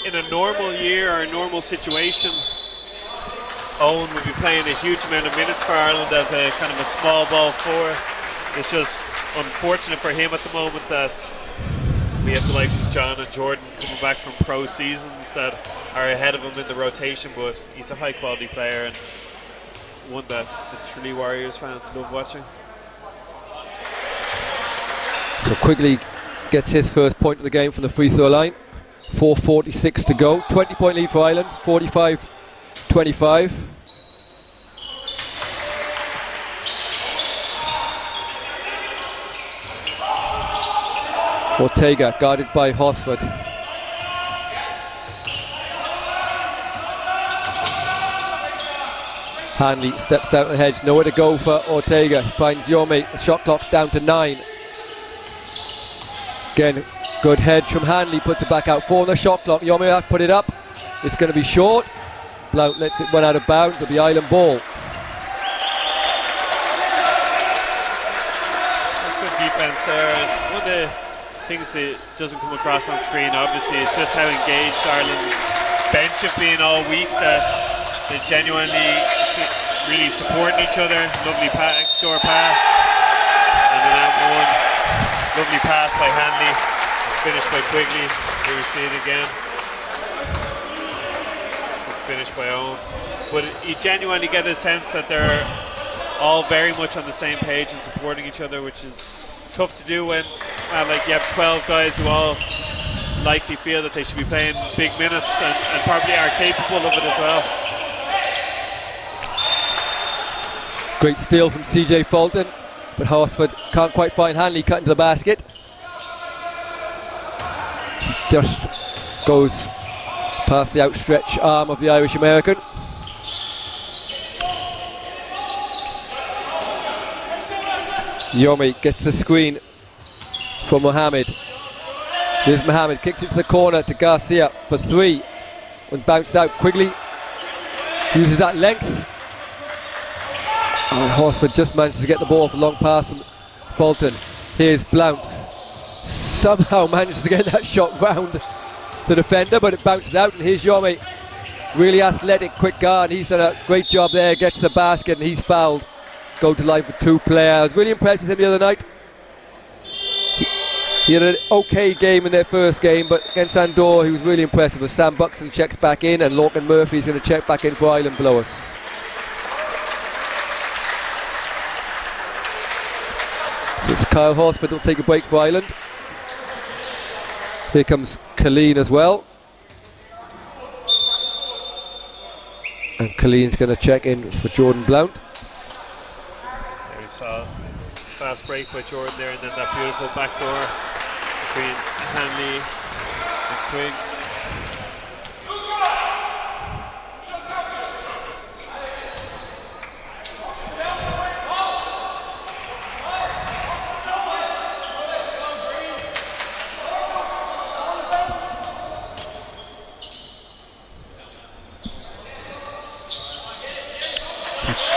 In a normal year or a normal situation, Owen would be playing a huge amount of minutes for Ireland as a kind of a small ball 4. It's just unfortunate for him at the moment that we have the likes of John and Jordan coming back from pro seasons that are ahead of him in the rotation, but he's a high quality player and one that the Tralee Warriors fans love watching. So Quigley gets his first point of the game from the free throw line. 4:46 to go. 20-point lead for Ireland, 45-25. Ortega guarded by Horsford. Hanley steps out of the hedge, nowhere to go for Ortega. He finds Yome, the shot clock's down to 9. Again, good hedge from Hanley, puts it back out 4 on the shot clock. Yome has put it up, it's going to be short. Blount lets it run out of bounds, it'll be Ireland ball. That's good defense there. And one of the things that doesn't come across on screen, obviously, is just how engaged Ireland's bench have been all week, that they genuinely really supporting each other. Lovely backdoor pass, and then that one lovely pass by Hanley, finished by Quigley. Here we see it again. finish by Owen. But you genuinely get a sense that they're all very much on the same page and supporting each other, which is tough to do when like you have 12 guys who all likely feel that they should be playing big minutes and probably are capable of it as well. Great steal from CJ Fulton, but Horsford can't quite find Hanley cut into the basket. Just goes past the outstretched arm of the Irish American. Yomi gets the screen from Mohammed. Here's Mohammed, kicks it to the corner to Garcia for three. And bounced out quickly. Uses that length. And Horsford just manages to get the ball for a long pass from Fulton. Here's Blount. Somehow manages to get that shot round the defender, but it bounces out. And here's Yomi. Really athletic, quick guard. He's done a great job there. Gets to the basket and he's fouled. Go to line for two players. Really impressed with him the other night. He had an okay game in their first game, but against Andorra he was really impressive as Sam Buxton checks back in and Lorcan Murphy's going to check back in for Ireland below us. So it's Kyle Horsford will take a break for Ireland. Here comes Colleen as well. And Colleen's going to check in for Jordan Blount. There we saw a fast break by Jordan there, and then that beautiful backdoor between Hanley and Quiggs.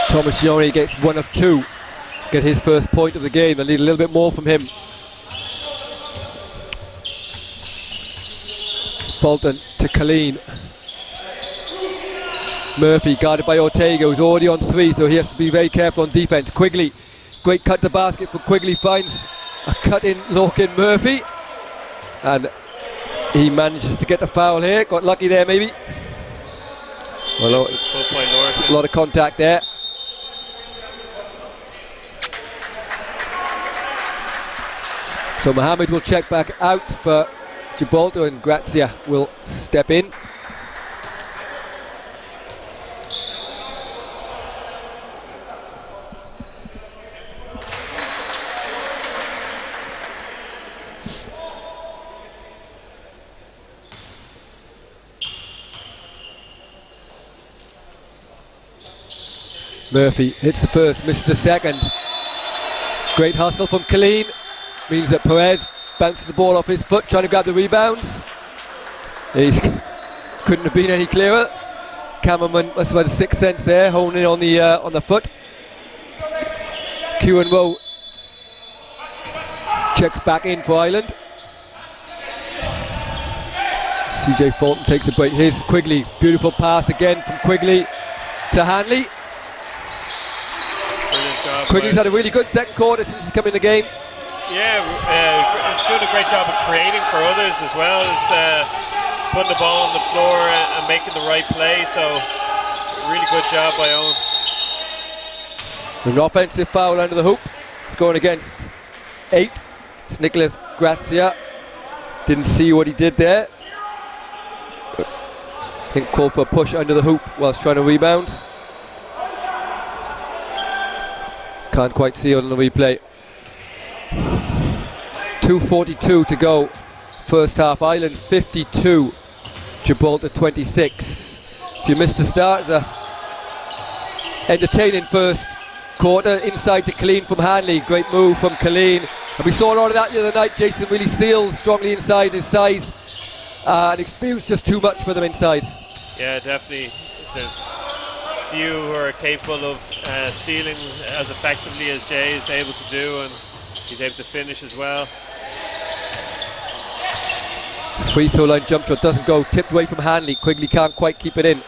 Thomas Yomi gets one of two. Get his first point of the game. I need a little bit more from him. Fulton to Colleen. Murphy guarded by Ortega, who's already on three, so he has to be very careful on defense. Quigley, great cut to basket for Quigley, finds a cut in Lorcan Murphy, and he manages to get the foul here. Got lucky there maybe. Well, a lot of contact there. So Mohammed will check back out for Gibraltar and Grazia will step in. Murphy hits the first, misses the second. Great hustle from Colleen. Means that Perez bounces the ball off his foot, trying to grab the rebounds. He couldn't have been any clearer. Cameraman must have had a sixth sense there, holding on the foot. Kieran Rowe checks back in for Ireland. CJ Fulton takes the break. Here's Quigley, beautiful pass again from Quigley to Hanley. Brilliant job. Quigley's had a really good second quarter since he's come in the game. Yeah, doing a great job of creating for others as well. It's putting the ball on the floor and making the right play, so really good job by Owen. An offensive foul under the hoop. It's going against 8. It's Nicholas Grazia. Didn't see what he did there. I think called for a push under the hoop whilst trying to rebound. Can't quite see it on the replay. 2:42 to go. First half, Ireland 52, Gibraltar 26. If you missed the start, the entertaining first quarter. Inside to Colleen from Hanley. Great move from Colleen. And we saw a lot of that the other night. Jason really seals strongly inside his size. And experience just too much for them inside. Yeah, definitely. There's few who are capable of sealing as effectively as Jay is able to do, and he's able to finish as well. Free throw line jump shot doesn't go, tipped away from Hanley. Quigley can't quite keep it in.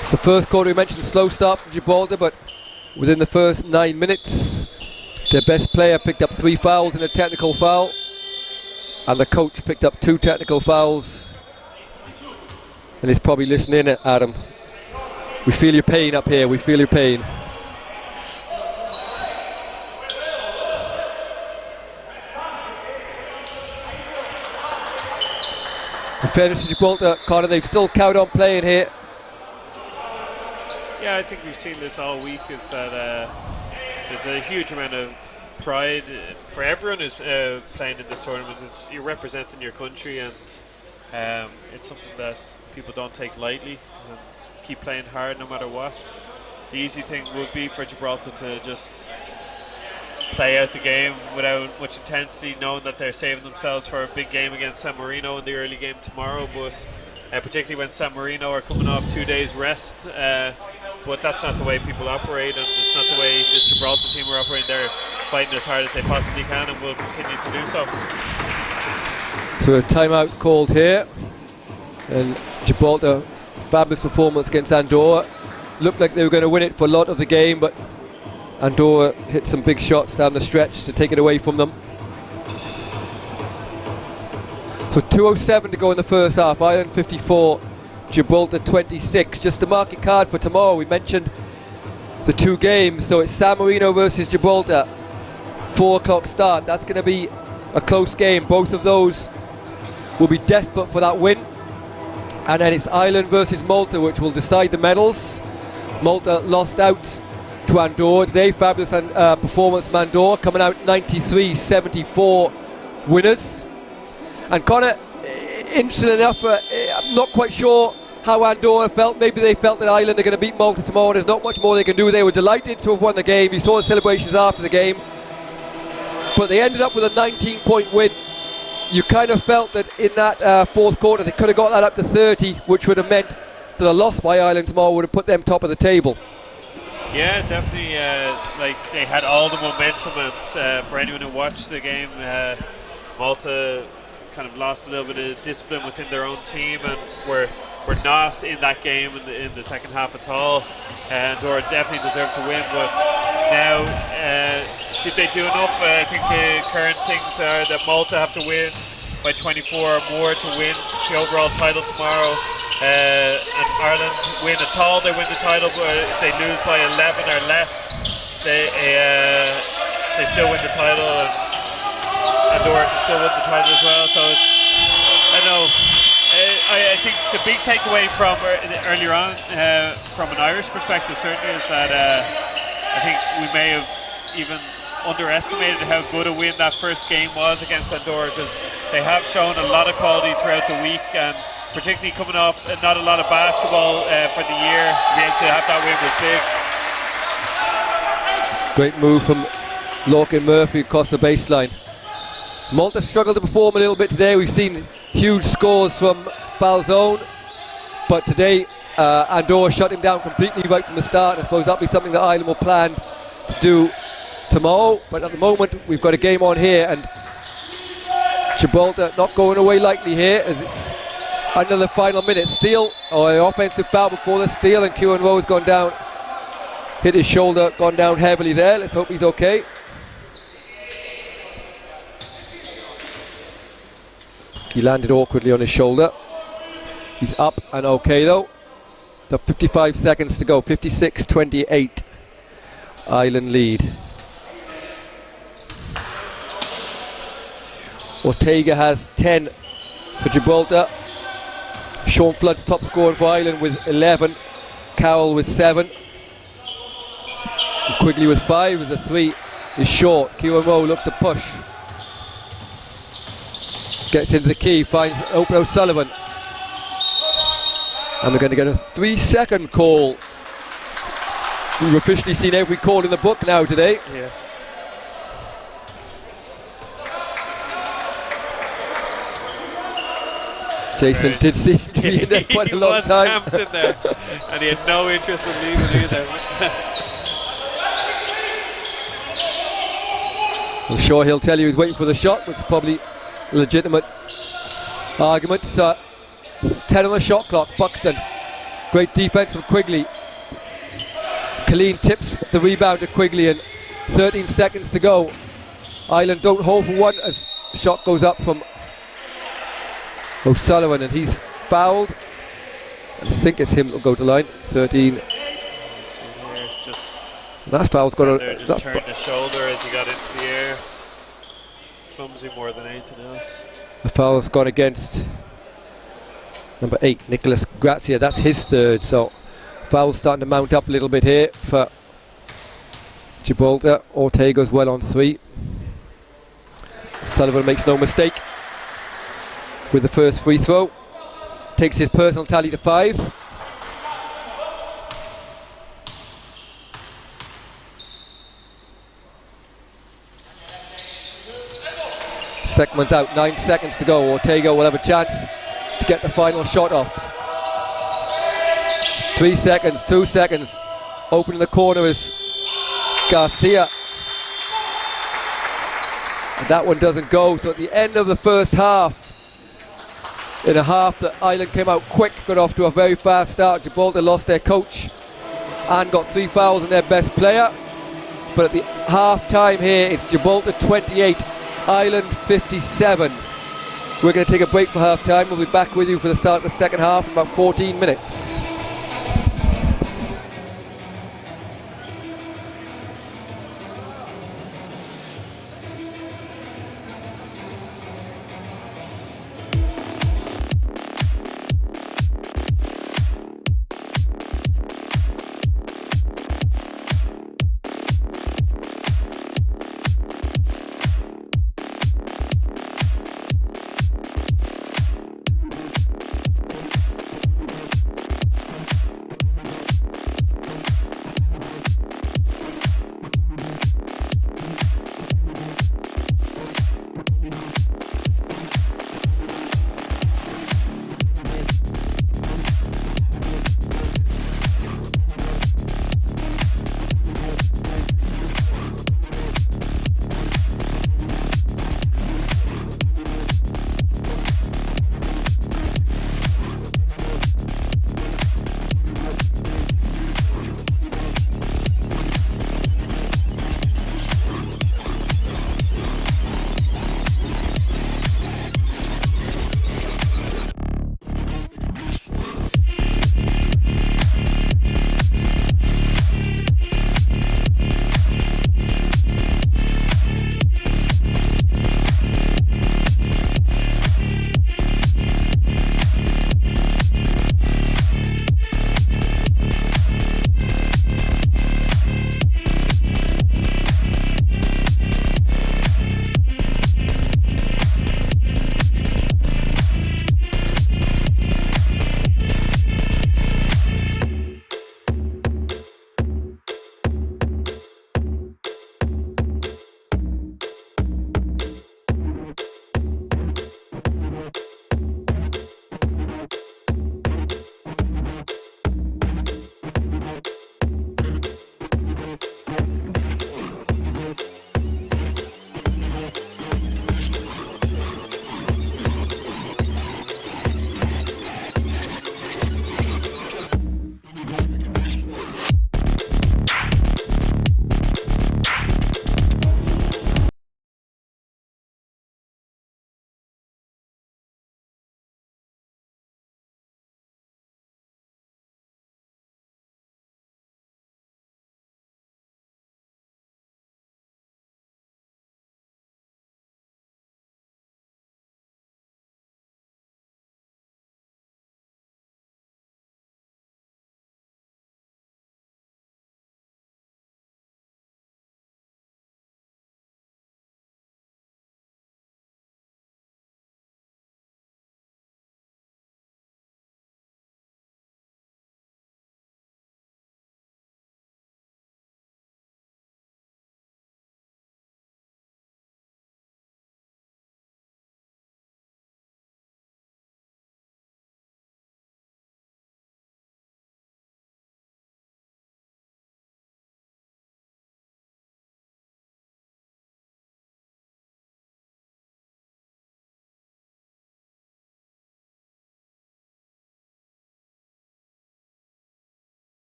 It's the first quarter. We mentioned slow start from Gibraltar, but within the first 9 minutes their best player picked up 3 fouls and a technical foul, and the coach picked up 2 technical fouls. And he's probably listening, Adam. We feel your pain up here, we feel your pain. In fairness to Gibraltar, Connor, they've still carried on playing here. Yeah, I think we've seen this all week, is that there's a huge amount of pride for everyone who's playing in this tournament. You're representing your country, and it's something that people don't take lightly and keep playing hard no matter what. The easy thing would be for Gibraltar to just play out the game without much intensity, knowing that they're saving themselves for a big game against San Marino in the early game tomorrow, but particularly when San Marino are coming off 2 days rest. But that's not the way people operate, and it's not the way this Gibraltar team are operating. They're fighting as hard as they possibly can and will continue to do so. So a timeout called here, and Gibraltar, fabulous performance against Andorra. Looked like they were going to win it for a lot of the game, but Andorra hit some big shots down the stretch to take it away from them. So 2:07 to go in the first half. Ireland 54, Gibraltar 26. Just the market card for tomorrow. We mentioned the two games. So it's San Marino versus Gibraltar. 4 o'clock start. That's going to be a close game. Both of those will be desperate for that win. And then it's Ireland versus Malta, which will decide the medals. Malta lost out to Andorra today. Fabulous performance from Andorra, coming out 93-74 winners. And Connor, interesting enough, I'm not quite sure how Andorra felt. Maybe they felt that Ireland are going to beat Malta tomorrow and there's not much more they can do. They were delighted to have won the game. You saw the celebrations after the game. But they ended up with a 19-point win. You kind of felt that in that fourth quarter they could have got that up to 30, which would have meant that a loss by Ireland tomorrow would have put them top of the table. Yeah, definitely. Like they had all the momentum, and for anyone who watched the game, Malta kind of lost a little bit of discipline within their own team, and were not in that game in the second half at all. Andorra definitely deserved to win, but now did they do enough? I think the current things are that Malta have to win by 24 or more to win the overall title tomorrow. And Ireland win at all, they win the title, but if they lose by 11 or less, they still win the title, and Andorra can still win the title as well. So it's, I know, I think the big takeaway from earlier on, from an Irish perspective certainly, is that I think we may have even underestimated how good a win that first game was against Andorra, because they have shown a lot of quality throughout the week, and particularly coming off not a lot of basketball for the year, to be able to have that win was big. Great move from Lorcan Murphy across the baseline. Malta struggled to perform a little bit today. We've seen huge scores from Falzone, but today Andorra shut him down completely right from the start. I suppose that'll be something that Ireland will plan to do tomorrow, but at the moment we've got a game on here, and Gibraltar not going away lightly here as it's under the final minute. Steele, or an offensive foul before the steal, and Kieran Rowe's gone down, hit his shoulder, gone down heavily there. Let's hope he's okay. He landed awkwardly on his shoulder. He's up and okay though. The 55 seconds to go, 56-28. Ireland lead. Ortega has 10 for Gibraltar. Sean Flood's top scorer for Ireland with 11. Carroll with 7. And Quigley with 5 as a 3 is short. Kieran Rowe looks to push. Gets into the key, finds open O'Sullivan. And we're going to get a 3-second call. We've officially seen every call in the book now today. Yes. Jason did seem to be in there quite a long time. He was camped in there, and he had no interest in leaving either. I'm sure he'll tell you he's waiting for the shot, which is probably a legitimate argument. 10 on the shot clock, Buxton. Great defense from Quigley. Colleen tips the rebound to Quigley, and 13 seconds to go. Ireland don't hold for one as the shot goes up from O'Sullivan, and he's fouled. I think it's him that'll go to line. 13. Just That foul's got just turned his shoulder as he got into the air. Clumsy more than anything else. The foul's gone against number 8, Nicholas Grazia. That's his third, so foul's starting to mount up a little bit here for Gibraltar. Ortega's well on 3. Sullivan makes no mistake with the first free throw. Takes his personal tally to 5. Second one's out, 9 seconds to go. Ortega will have a chance to get the final shot off. 3 seconds, 2 seconds. Open in the corner is Garcia. And that one doesn't go, so at the end of the first half, in a half that Ireland came out quick, got off to a very fast start. Gibraltar lost their coach and got 3 fouls on their best player. But at the half time here, it's Gibraltar 28, Ireland 57. We're going to take a break for half time. We'll be back with you for the start of the second half in about 14 minutes.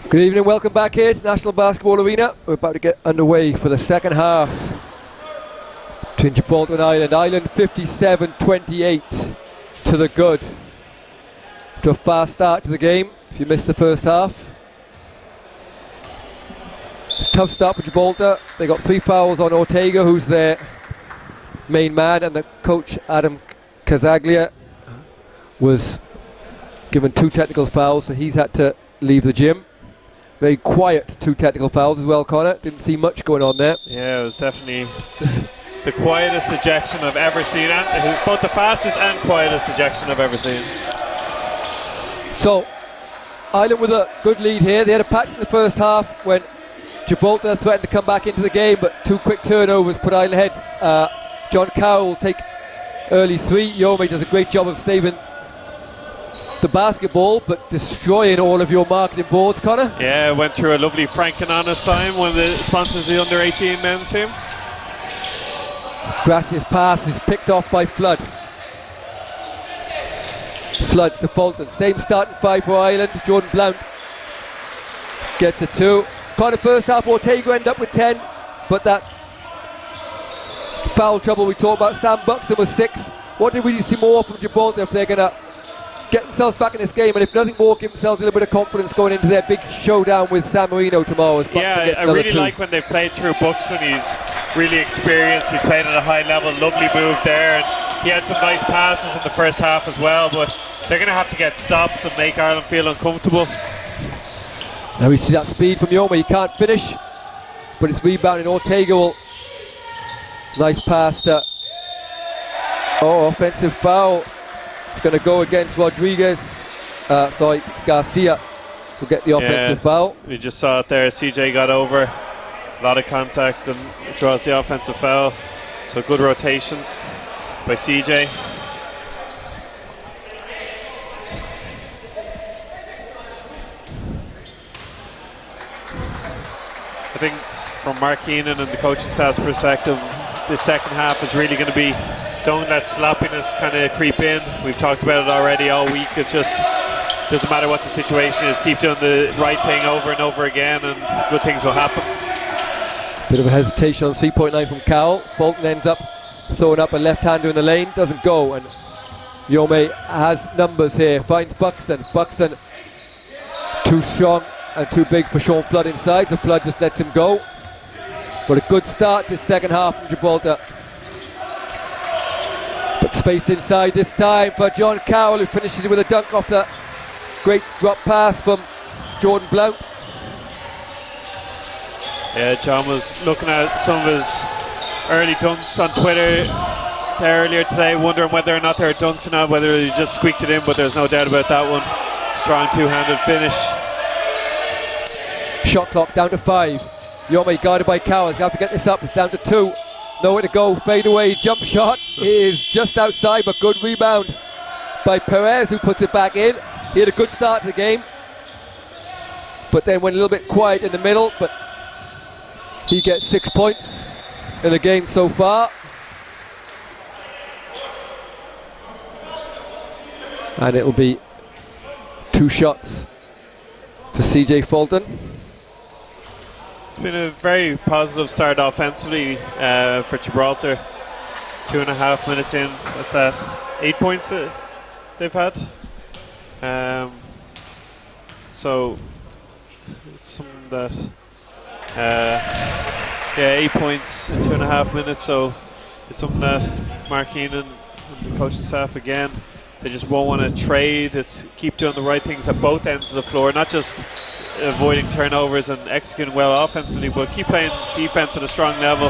Good evening, welcome back here to National Basketball Arena. We're about to get underway for the second half between Gibraltar and Ireland. Ireland 57-28 to the good. To a fast start to the game if you missed the first half. It's a tough start for Gibraltar. They got 3 fouls on Ortega, who's their main man, and the coach Adam Casaglia was given 2 technical fouls, so he's had to leave the gym. Very quiet 2 technical fouls as well, Connor. Didn't see much going on there. Yeah, it was definitely the quietest ejection I've ever seen, and both the fastest and quietest ejection I've ever seen. So, Ireland with a good lead here. They had a patch in the first half when Gibraltar threatened to come back into the game, but 2 quick turnovers put Ireland ahead. John Carroll will take early 3. Yome does a great job of saving the basketball, but destroying all of your marketing boards, Connor. Yeah, went through a lovely Frank Canana sign, one of the sponsors of the under-18 men's team. Gracia's pass is picked off by Flood. Flood to Fulton. Same starting 5 for Ireland. Jordan Blount gets a 2. Connor, first half, Ortega end up with 10, but that foul trouble we talked about. Sam Buxton was 6. What did we see more from Gibraltar if they're going to get themselves back in this game, and if nothing more, give themselves a little bit of confidence going into their big showdown with San Marino tomorrow? As yeah, I really like when they've played through Buxton. He's really experienced. He's played at a high level. Lovely move there, and he had some nice passes in the first half as well, but they're going to have to get stops and make Ireland feel uncomfortable. Now we see that speed from Yoma. He can't finish, but it's rebounding. Ortega will. Nice pass to. Oh, offensive foul. It's going to go against Rodriguez. Sorry, it's Garcia will get the offensive foul. We just saw it there. CJ got over. A lot of contact and draws the offensive foul. So good rotation by CJ. I think from Mark Keenan and the coaching staff's perspective, this second half is really going to be don't let sloppiness kind of creep in. We've talked about it already all week. It's just doesn't matter what the situation is. Keep doing the right thing over and over again, and good things will happen. Bit of a hesitation on 3.9 from Cowell. Fulton ends up throwing up a left-hander in the lane. Doesn't go, and Yome has numbers here. Finds Buxton. Buxton too strong and too big for Sean Flood inside, so Flood just lets him go. But a good start this second half from Gibraltar. But space inside this time for John Cowell, who finishes with a dunk off the great drop pass from Jordan Blount. Yeah, John was looking at some of his early dunks on Twitter earlier today, wondering whether or not they were dunks or not, whether he just squeaked it in, but there's no doubt about that one. Strong 2-handed finish. Shot clock down to 5. Yome guarded by Cowell. He's going to have to get this up. It's down to 2. Nowhere to go. Fade away. Jump shot is just outside, but good rebound by Perez, who puts it back in. He had a good start to the game, but then went a little bit quiet in the middle, but he gets 6 points in the game so far. And it'll be 2 shots for CJ Fulton. It's been a very positive start offensively for Gibraltar. 2.5 minutes in. What's that? 8 points that they've had. So it's something that 8 points in 2.5 minutes. So it's something that Mark Keenan and the coaching staff again, they just won't want to trade. It's keep doing the right things at both ends of the floor, not just avoiding turnovers and executing well offensively, but keep playing defense at a strong level.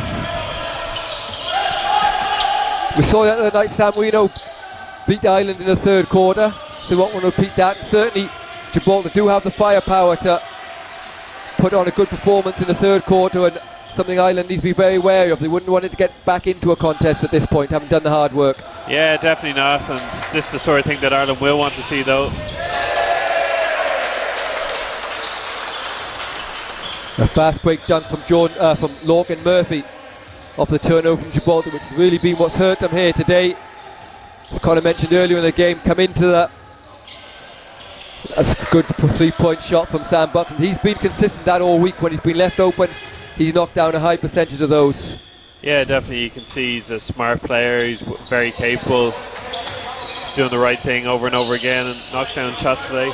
We saw that the other night. San Marino beat Ireland in the third quarter. They won't want to repeat that. And certainly Gibraltar do have the firepower to put on a good performance in the third quarter, and something Ireland needs to be very wary of. They wouldn't want it to get back into a contest at this point, having done the hard work. Yeah, definitely not, and this is the sort of thing that Ireland will want to see, though. A fast break dunk from Lorcan Murphy off the turnover from Gibraltar, which has really been what's hurt them here today. As Conor mentioned earlier in the game, come into the That's a good 3-point shot from Sam Buxton. He's been consistent that all week. When he's been left open, he's knocked down a high percentage of those. Yeah, definitely. You can see he's a smart player. He's very capable, doing the right thing over and over again, and knocks down shots today.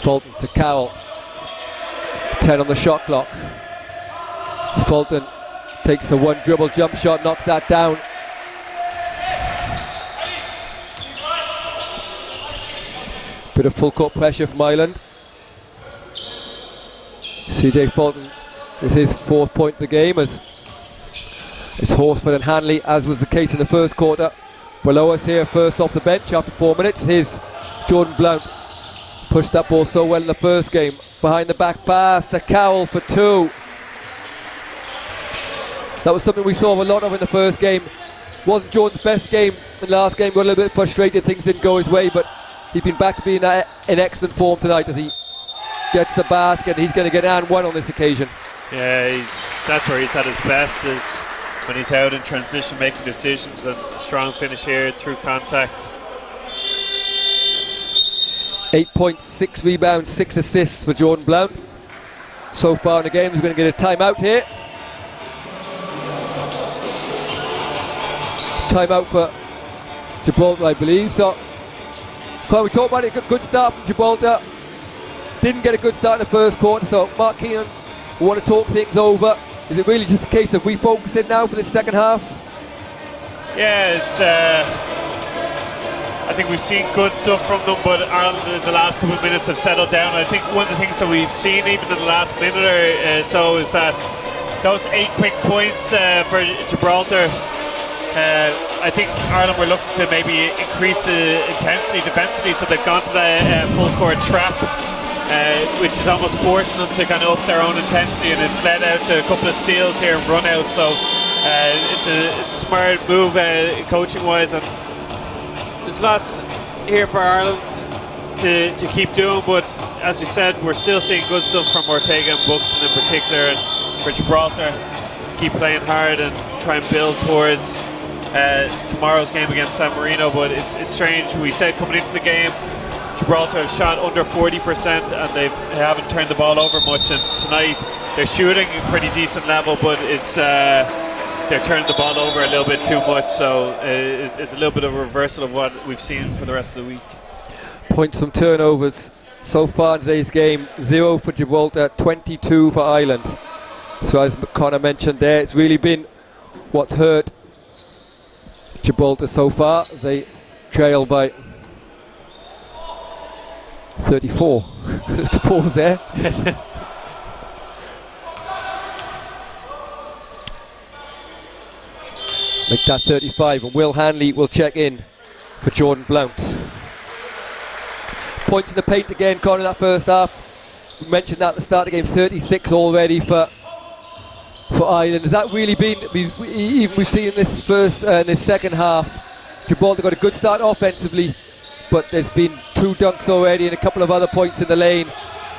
Fulton to Cowell. 10 on the shot clock. Fulton takes a one dribble jump shot, knocks that down. Bit of full court pressure from Ireland. CJ Fulton with his 4th point of the game, as it's Horsford and Hanley, as was the case in the first quarter. Below us here, first off the bench after 4 minutes, here's Jordan Blount. Pushed that ball so well in the first game. Behind the back pass to Cowell for 2. That was something we saw a lot of in the first game. Wasn't Jordan's best game in the last game. Got a little bit frustrated, things didn't go his way, but he's been back to being in excellent form tonight as he gets the basket. He's going to get and one on this occasion. Yeah, that's where he's at his best, is when he's out in transition making decisions, and a strong finish here through contact. 8 points, 6 rebounds, 6 assists for Jordan Blount so far in the game. He's going to get a timeout here. Timeout for Gibraltar, I believe. So, we talked about it, a good start from Gibraltar. Didn't get a good start in the first quarter, so Mark Keenan will want to talk things over. Is it really just a case of refocusing now for the second half? Yeah, it's. I think we've seen good stuff from them, but Ireland in the last couple of minutes have settled down. I think one of the things that we've seen even in the last minute or so is that those 8 quick points for Gibraltar. I think Ireland were looking to maybe increase the intensity defensively, so they've gone to the full court trap, which is almost forcing them to kind of up their own intensity, and it's led out to a couple of steals here and run outs. So it's a smart move coaching wise, and there's lots here for Ireland to keep doing, but as we said, we're still seeing good stuff from Ortega and Buxton in particular, and for Gibraltar, let's keep playing hard and try and build towards tomorrow's game against San Marino. But it's strange, we said coming into the game Gibraltar have shot under 40% and they haven't turned the ball over much, and tonight they're shooting a pretty decent level, but it's they're turning the ball over a little bit too much, so it's a little bit of a reversal of what we've seen for the rest of the week. Points from turnovers so far in today's game: 0 for Gibraltar, 22 for Ireland. So as Connor mentioned there, it's really been what's hurt Gibraltar so far, as they trail by 34. To pause there. Make that 35, and Will Hanley will check in for Jordan Blount. Points in the paint again, Connor, that first half. We mentioned that at the start of the game, 36 already for Ireland. Has that really been, we've seen in this second half, Gibraltar got a good start offensively, but there's been 2 dunks already and a couple of other points in the lane.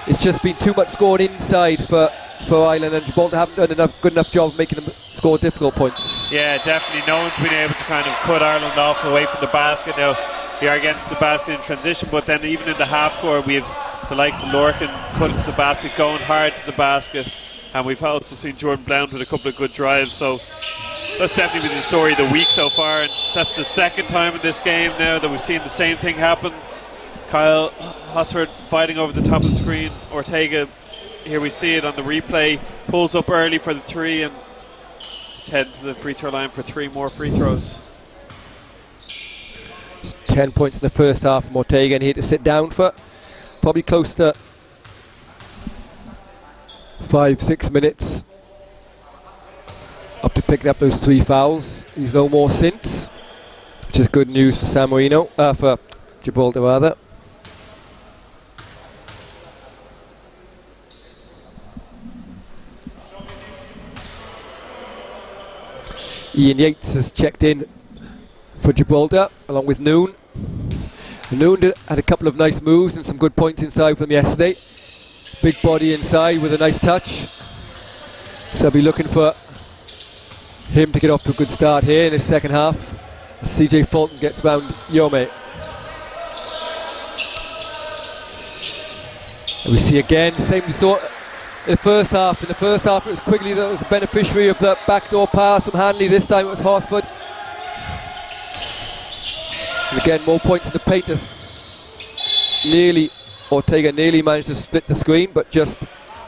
It's just been too much scored inside for Ireland, and Gibraltar haven't done good enough job of making them score difficult points. Yeah, definitely. No one's been able to kind of cut Ireland off away from the basket. Now, we are getting to the basket in transition, but then even in the half court, we have the likes of Lorcan cutting to the basket, going hard to the basket, and we've also seen Jordan Blount with a couple of good drives. So that's definitely been the story of the week so far, and that's the second time in this game now that we've seen the same thing happen. Kyle Hosford fighting over the top of the screen. Ortega, here we see it on the replay, pulls up early for the 3 and is heading to the free throw line for 3 more free throws. 10 points in the first half from Ortega, and he had to sit down for probably close to 5-6 minutes after picking up those 3 fouls. He's no more since, which is good news for San Marino, for Gibraltar rather. Ian Yates has checked in for Gibraltar along with Noon. Noon had a couple of nice moves and some good points inside from yesterday. Big body inside with a nice touch. So I'll be looking for him to get off to a good start here in the second half. As CJ Fulton gets round Yome. We see again, same we saw in the first half. In the first half it was Quigley that was the beneficiary of the backdoor pass from Hanley. This time it was Horsford. And again, more points in the paint as Ortega nearly managed to split the screen, but just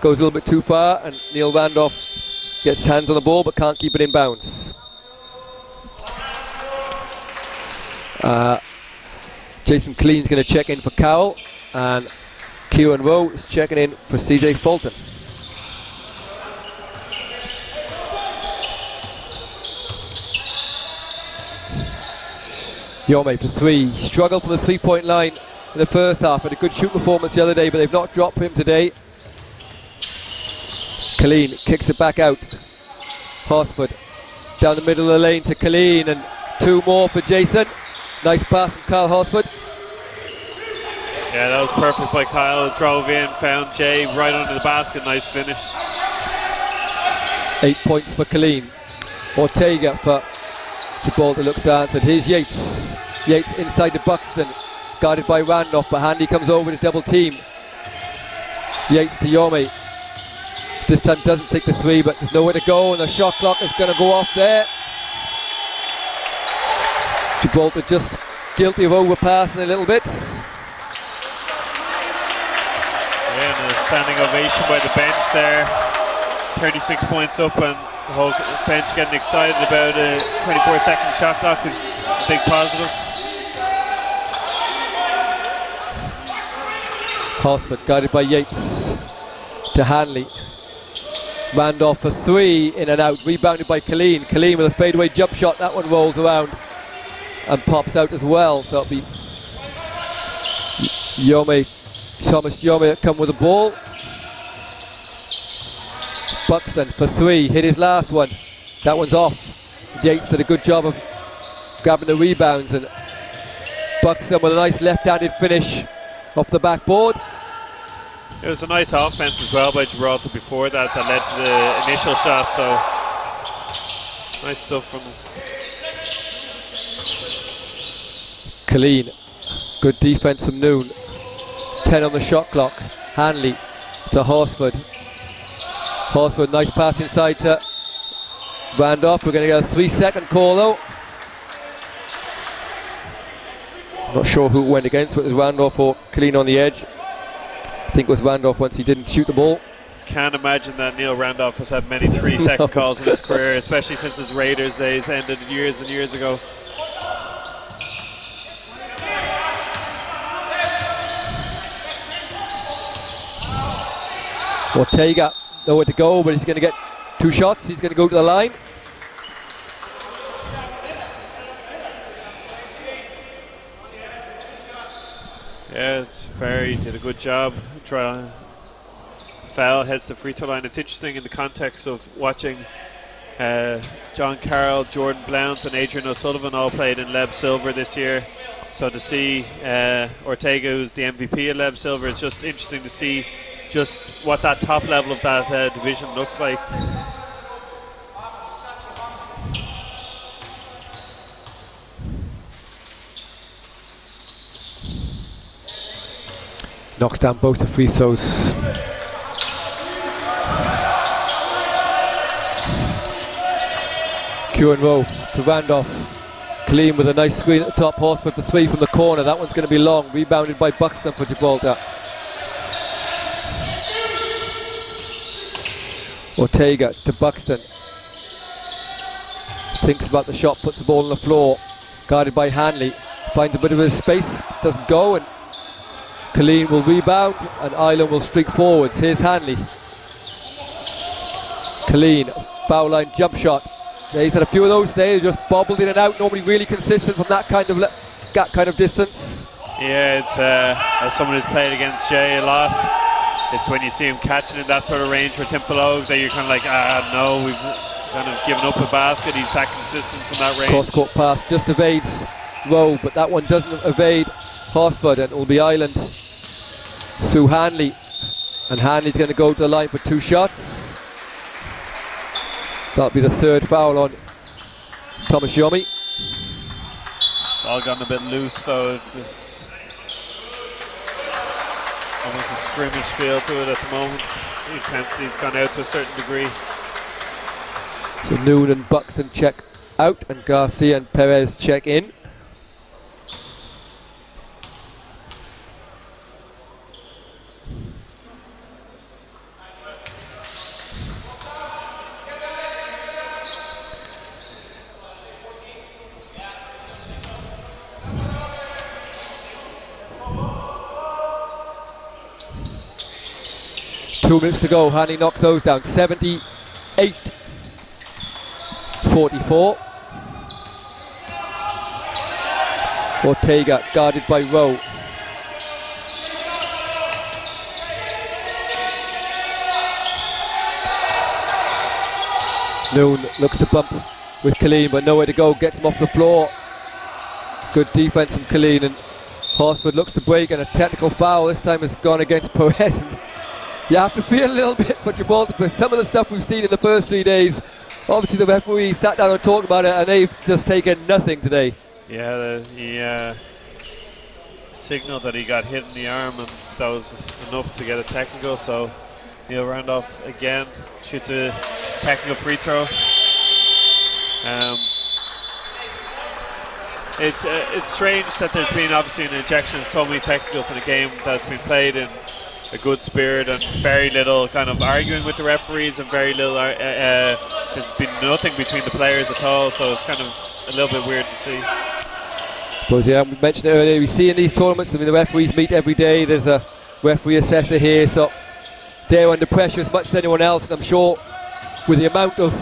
goes a little bit too far, and Neil Randolph gets hands on the ball but can't keep it in bounds. Jason Clean's going to check in for Cowell, and Kieran Rowe is checking in for CJ Fulton. Yome for three. He struggled from the three-point line in the first half. Had a good shoot performance the other day, but they've not dropped for him today. Colleen kicks it back out. Horsford down the middle of the lane to Colleen, and two more for Jason. Nice pass from Kyle Horsford. Yeah, that was perfect by Kyle. Drove in, found Jay right under the basket. Nice finish. 8 points for Colleen. Ortega for Gibraltar looks to answer. Here's Yates. Yates inside to Buxton, guarded by Randolph, but Handy comes over to double team. Yates to Yome. This time doesn't take the three, but there's nowhere to go, and the shot clock is going to go off there. Gibraltar just guilty of overpassing a little bit. Yeah, and a standing ovation by the bench there. 36 points up, and the whole bench getting excited about a 24-second shot clock, which is a big positive. Horsford guided by Yates to Hanley. Randolph for three, in and out, rebounded by Colleen. Colleen with a fadeaway jump shot, that one rolls around and pops out as well, so it'll be Thomas Yome come with the ball. Buxton for three, hit his last one, that one's off. Yates did a good job of grabbing the rebounds, and Buxton with a nice left-handed finish off the backboard. It was a nice offense as well by Gibraltar before that led to the initial shot, so nice stuff from Colleen. Good defense from Noon. 10 on the shot clock. Hanley to Horsford. Horsford, nice pass inside to Randolph. We're going to get a 3-second call though. Not sure who it went against, whether it was Randolph or Colleen on the edge. I think it was Randolph once he didn't shoot the ball. Can't imagine that Neil Randolph has had many 3-second calls in his career, especially since his Raiders days ended years and years ago. Ortega, nowhere to go, but he's going to get two shots. He's going to go to the line. Yeah, it's fair. He did a good job. Foul, heads to free throw line. It's interesting in the context of watching John Carroll, Jordan Blount and Adrian O'Sullivan all played in Leb Silver this year. So to see Ortega, who's the MVP at Leb Silver, it's just interesting to see just what that top level of that division looks like. Knocks down both the free throws. Kieran Rowe to Randolph. Clean with a nice screen at the top. Horsford for three from the corner. That one's going to be long. Rebounded by Buxton for Gibraltar. Ortega to Buxton. Thinks about the shot, puts the ball on the floor. Guarded by Hanley. Finds a bit of a space, doesn't go, and Colleen will rebound and Island will streak forwards. Here's Hanley. Colleen, foul line jump shot. Yeah, he's had a few of those today, just bobbled in and out, normally really consistent from that kind of distance. Yeah, it's as someone who's played against Jay a lot, it's when you see him catching in that sort of range for Timpelogue that you're kind of like, no, we've kind of given up a basket. He's that consistent from that range. Cross-court pass just evades Rowe, but that one doesn't evade Horsford, and it will be Island. Sue Hanley, and Hanley's going to go to the line for two shots. That'll be the third foul on Thomas Yome. It's all gotten a bit loose though. almost a scrimmage feel to it at the moment. The intensity's gone out to a certain degree. So Noon and Buxton check out, and Garcia and Perez check in. Two minutes to go. Hanley knocks those down. 78-44. Ortega guarded by Rowe. Noon looks to bump with Colleen, but nowhere to go. Gets him off the floor. Good defense from Colleen, and Horsford looks to break, and a technical foul this time has gone against Perez. You have to feel a little bit for Gibraltar, but some of the stuff we've seen in the first 3 days, obviously the referee sat down and talked about it, and they've just taken nothing today. Yeah, he signaled that he got hit in the arm, and that was enough to get a technical, so he'll round off again, shoots a technical free throw. It's strange that there's been obviously an injection of so many technicals in a game that's been played in a good spirit, and very little kind of arguing with the referees, and very little there's been nothing between the players at all, so it's kind of a little bit weird to see. But yeah, we mentioned it earlier, we see in these tournaments, I mean, the referees meet every day. There's a referee assessor here, so they're under pressure as much as anyone else, and I'm sure with the amount of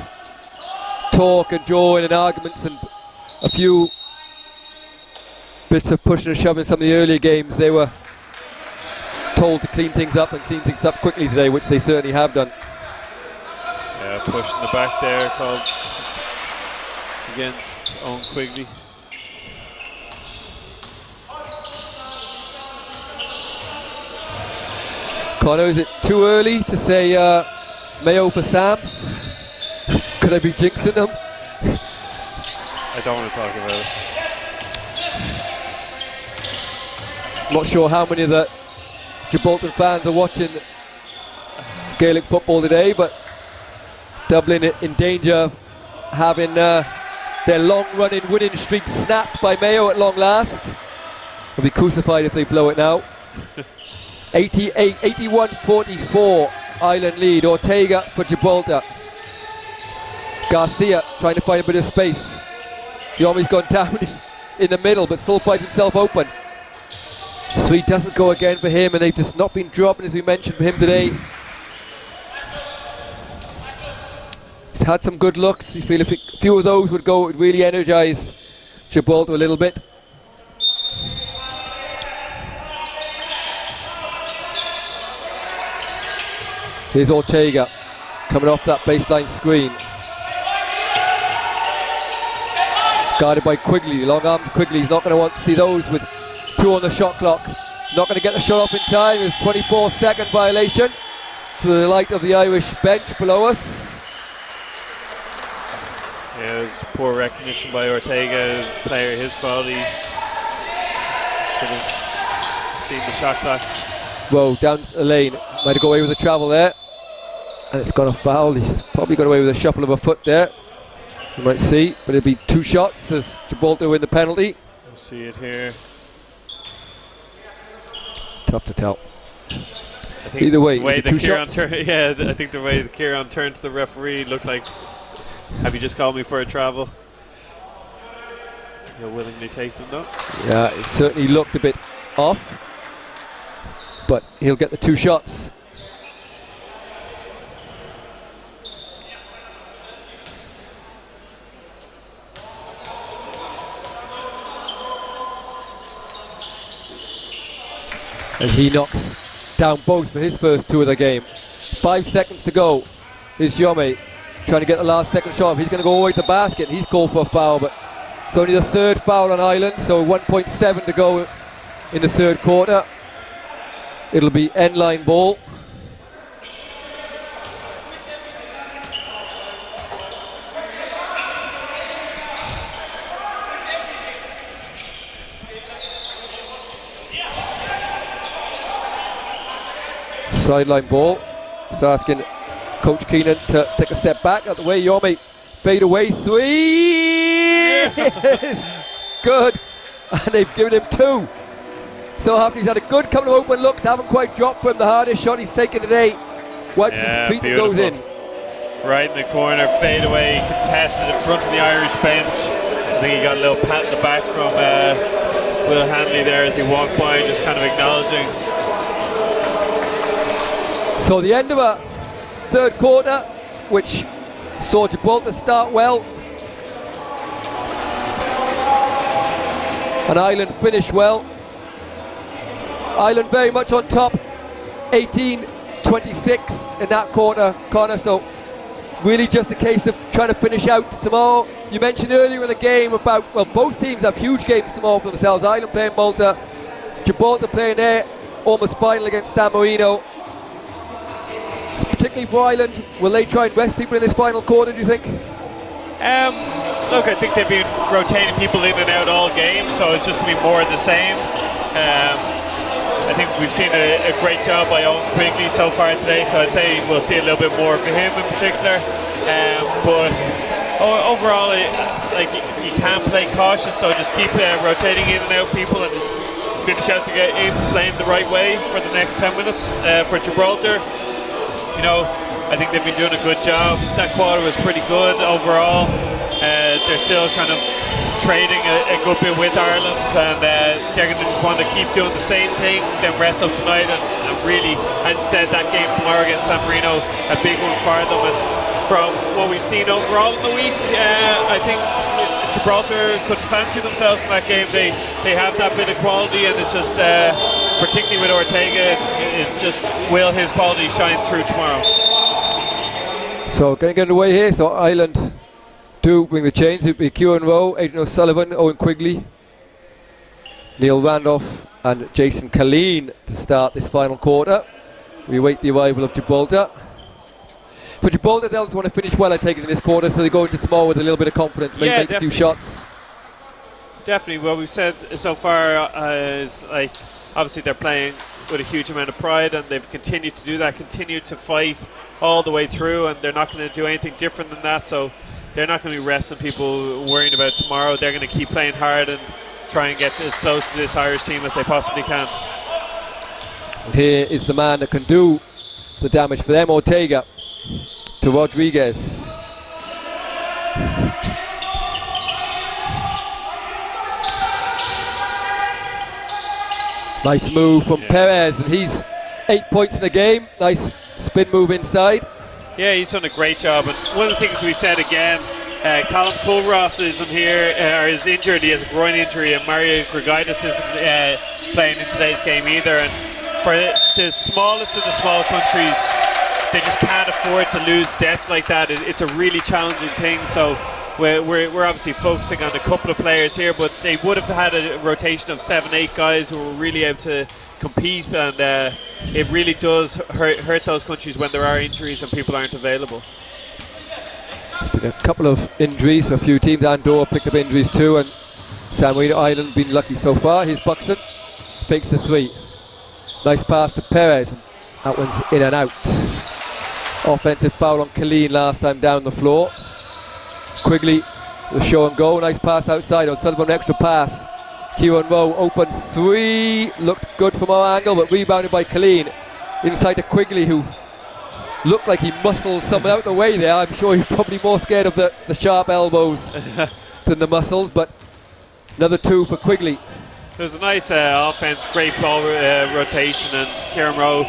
talk and drawing and arguments and a few bits of pushing and shoving in some of the earlier games, they were told to clean things up and clean things up quickly today, which they certainly have done. Yeah, push in the back there called against Owen Quigley. Connor, is it too early to say Mayo for Sam? Could I be jinxing them? I don't want to talk about it. Not sure how many of the Gibraltar fans are watching Gaelic football today, but Dublin in danger of having their long-running winning streak snapped by Mayo at long last. They'll be crucified if they blow it now. 81-44 Ireland lead. Ortega for Gibraltar. Garcia trying to find a bit of space. He almost gone down in the middle, but still finds himself open. Three doesn't go again for him, and they've just not been dropping, as we mentioned, for him today. He's had some good looks. We feel if a few of those would go, it would really energise Gibraltar a little bit. Here's Ortega coming off that baseline screen. Guarded by Quigley, long arms Quigley. He's not going to want to see those with 2 on the shot clock. Not going to get the shot off in time. It's 24-second violation to the light of the Irish bench below us. Yeah, it was poor recognition by Ortega, player his quality. Should have seen the shot clock. Whoa, down the lane. Might have got away with the travel there. And it's got a foul. He's probably got away with a shuffle of a foot there. You might see, but it'll be 2 shots as Gibraltar win the penalty. We'll see it here. Tough to tell. I think Either way, the way the that 2 shots. I think the way that Kieran turned to the referee looked like, have you just called me for a travel? He'll willingly take them though. Yeah, it certainly looked a bit off, but he'll get the 2 shots. And he knocks down both for his first 2 of the game. 5 seconds to go. Here's Jome trying to get the last second shot. He's going to go all the way to the basket. He's called for a foul, but it's only the 3rd foul on Ireland, so 1.7 to go in the 3rd quarter. It'll be end line ball. Sideline ball. It's asking Coach Keenan to take a step back. Out the way, Yormi. Fade away, 3! Yes! Good. And they've given him 2. So after he's had a good couple of open looks, haven't quite dropped for him the hardest shot he's taken today. Wipes his feet and goes in. Right in the corner, fade away, contested in front of the Irish bench. I think he got a little pat in the back from Will Hanley there as he walked by, just kind of acknowledging. So the end of a third quarter, which saw Gibraltar start well, and Ireland finish well. Ireland very much on top, 18-26 in that quarter, Connor, so really just a case of trying to finish out tomorrow. You mentioned earlier in the game about, well, both teams have huge games tomorrow for themselves. Ireland playing Malta, Gibraltar playing their almost final against San Marino. Particularly for Ireland, will they try and rest people in this final quarter, do you think? Look, I think they've been rotating people in and out all game, so it's just going to be more of the same. I think we've seen a great job by Owen Quigley so far today, so I'd say we'll see a little bit more for him in particular. But overall, like you can't play cautious, so just keep rotating in and out people and just finish out the game playing the right way for the next 10 minutes. For Gibraltar, you know, I think they've been doing a good job. That quarter was pretty good overall. They're still kind of trading a good bit with Ireland, and they're going to just want to keep doing the same thing, then rest up tonight, and really, as I said, that game tomorrow against San Marino, a big one for them. And from what we've seen overall in the week, I think Gibraltar could fancy themselves in that game. They have that bit of quality, and it's just, particularly with Ortega, it's just will his quality shine through tomorrow. So going to get away here, so Ireland do bring the change. It would be Kieran Rowe, Aidan O'Sullivan, Owen Quigley, Neil Randolph and Jason Colleen to start this final quarter. We await the arrival of Gibraltar. For Gibraltar, they'll just want to finish well, I take it, in this quarter, so they go into tomorrow with a little bit of confidence, maybe make a few shots. Definitely. What we've said so far is, like, obviously they're playing with a huge amount of pride, and they've continued to do that, continued to fight all the way through, and they're not going to do anything different than that, so they're not going to be resting people worrying about tomorrow. They're going to keep playing hard and try and get as close to this Irish team as they possibly can. And here is the man that can do the damage for them, Ortega to Rodriguez. Nice move from Perez, and he's 8 points in the game. Nice spin move inside. Yeah, he's done a great job, and one of the things we said again, Colin Fulross isn't here, or is injured. He has a groin injury, and Mario Grigaitis isn't playing in today's game either. And for the smallest of the small countries, they just can't afford to lose depth like that. It's a really challenging thing. So we're obviously focusing on a couple of players here, but they would have had a rotation of 7-8 guys who were really able to compete, and it really does hurt those countries when there are injuries and people aren't available. There's been a couple of injuries, a few teams. Andorra picked up injuries too, and San Marino Island been lucky so far. Here's Buxton, fakes the 3. Nice pass to Perez, and that one's in and out. Offensive foul on Colleen last time down the floor. Quigley, the show and go, nice pass outside. O'Sullivan, extra pass. Kieran Rowe, open 3, looked good from our angle, but rebounded by Colleen. Inside to Quigley, who looked like he muscled someone out the way there. I'm sure he's probably more scared of the sharp elbows than the muscles, but another 2 for Quigley. There's a nice offense, great ball rotation, and Kieran Rowe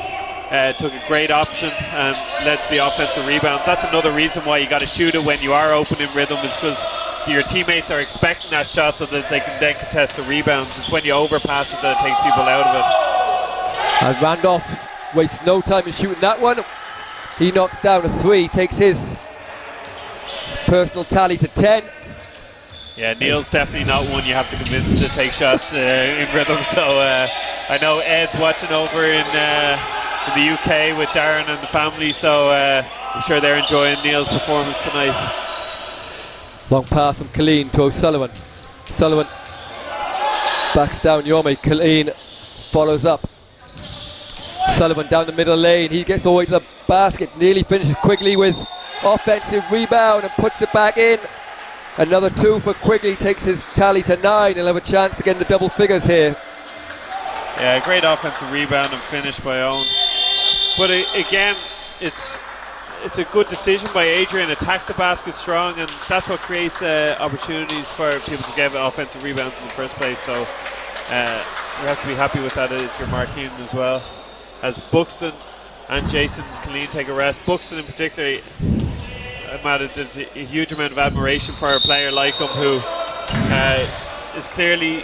took a great option and led to the offensive rebound. That's another reason why you got to shoot it when you are open in rhythm, is because your teammates are expecting that shot so that they can then contest the rebounds. It's when you overpass it that it takes people out of it. And Randolph wastes no time in shooting that one. He knocks down a 3, takes his personal tally to 10. Yeah, Neil's definitely not one you have to convince to take shots in rhythm. So I know Ed's watching over in the UK with Darren and the family, so I'm sure they're enjoying Neil's performance tonight. Long pass from Colleen to O'Sullivan. Sullivan backs down Yormi. Colleen follows up. O'Sullivan down the middle lane. He gets all the way to the basket, nearly finishes. Quigley with offensive rebound and puts it back in. Another 2 for Quigley, takes his tally to 9. He'll have a chance to get in the double figures here. Yeah, great offensive rebound and finish by Owen. But again, it's a good decision by Adrian. Attack the basket strong, and that's what creates opportunities for people to get offensive rebounds in the first place. So you have to be happy with that if you're Mark Heenan as well. As Buxton and Jason Killeen take a rest. Buxton in particular, there's a huge amount of admiration for a player like him who is clearly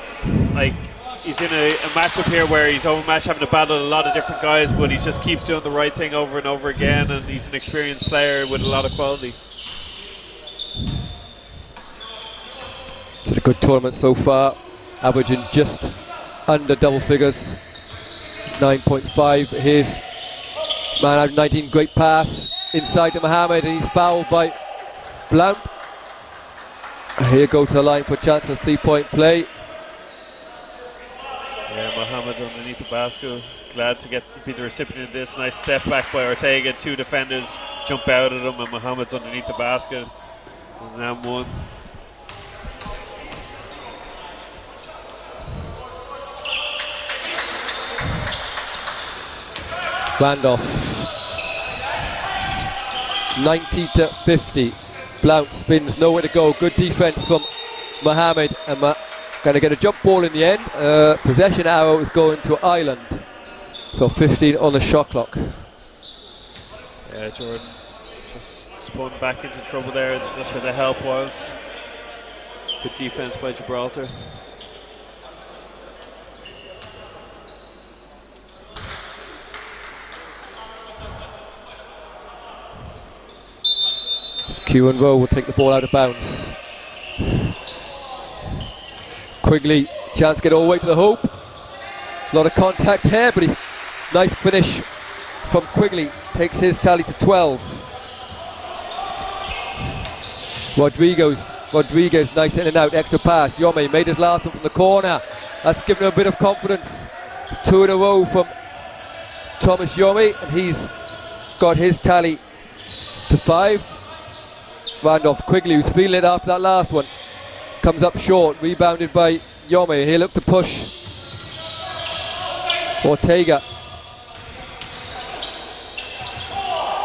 like he's in a matchup here where he's overmatched, having to battle a lot of different guys, but he just keeps doing the right thing over and over again, and he's an experienced player with a lot of quality. It's a good tournament so far, averaging just under double figures, 9.5. His man out 19, great pass inside to Mohammed, and he's fouled by Blount. Here go to the line for a chance of 3-point play. Yeah, Mohammed underneath the basket. Glad to be the recipient of this. Nice step back by Ortega. 2 defenders jump out at him, and Mohammed's underneath the basket. And then 1. Randolph. 90-50. Blount spins, nowhere to go. Good defense from Mohammed, and going to get a jump ball in the end. Possession arrow is going to Ireland. So 15 on the shot clock. Yeah, Jordan just spun back into trouble there. That's where the help was. Good defense by Gibraltar. Q and Rowe will take the ball out of bounds. Quigley, chance to get all the way to the hoop. A lot of contact here, but nice finish from Quigley. Takes his tally to 12. Rodriguez, nice in and out, extra pass. Yome made his last one from the corner. That's given him a bit of confidence. It's 2 in a row from Thomas Yome, and he's got his tally to 5. Randolph Quigley, who's feeling it after that last one, comes up short, rebounded by Yome. He'll look to push. Ortega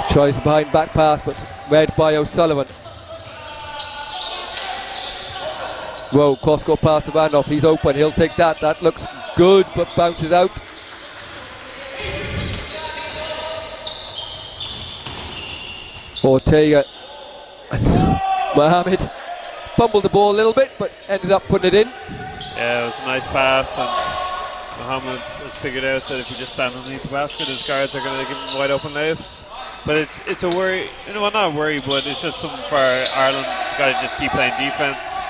tries the behind back pass, but read by O'Sullivan. Rowe, cross-court pass to Randolph. He's open, he'll take that. That looks good, but bounces out. Ortega. Mohammed fumbled the ball a little bit, but ended up putting it in. Yeah, it was a nice pass, and Mohammed has figured out that if you just stand underneath the basket, his guards are going to give him wide open layups. But it's a worry, well, not a worry, but it's just something for Ireland. They've got to just keep playing defense.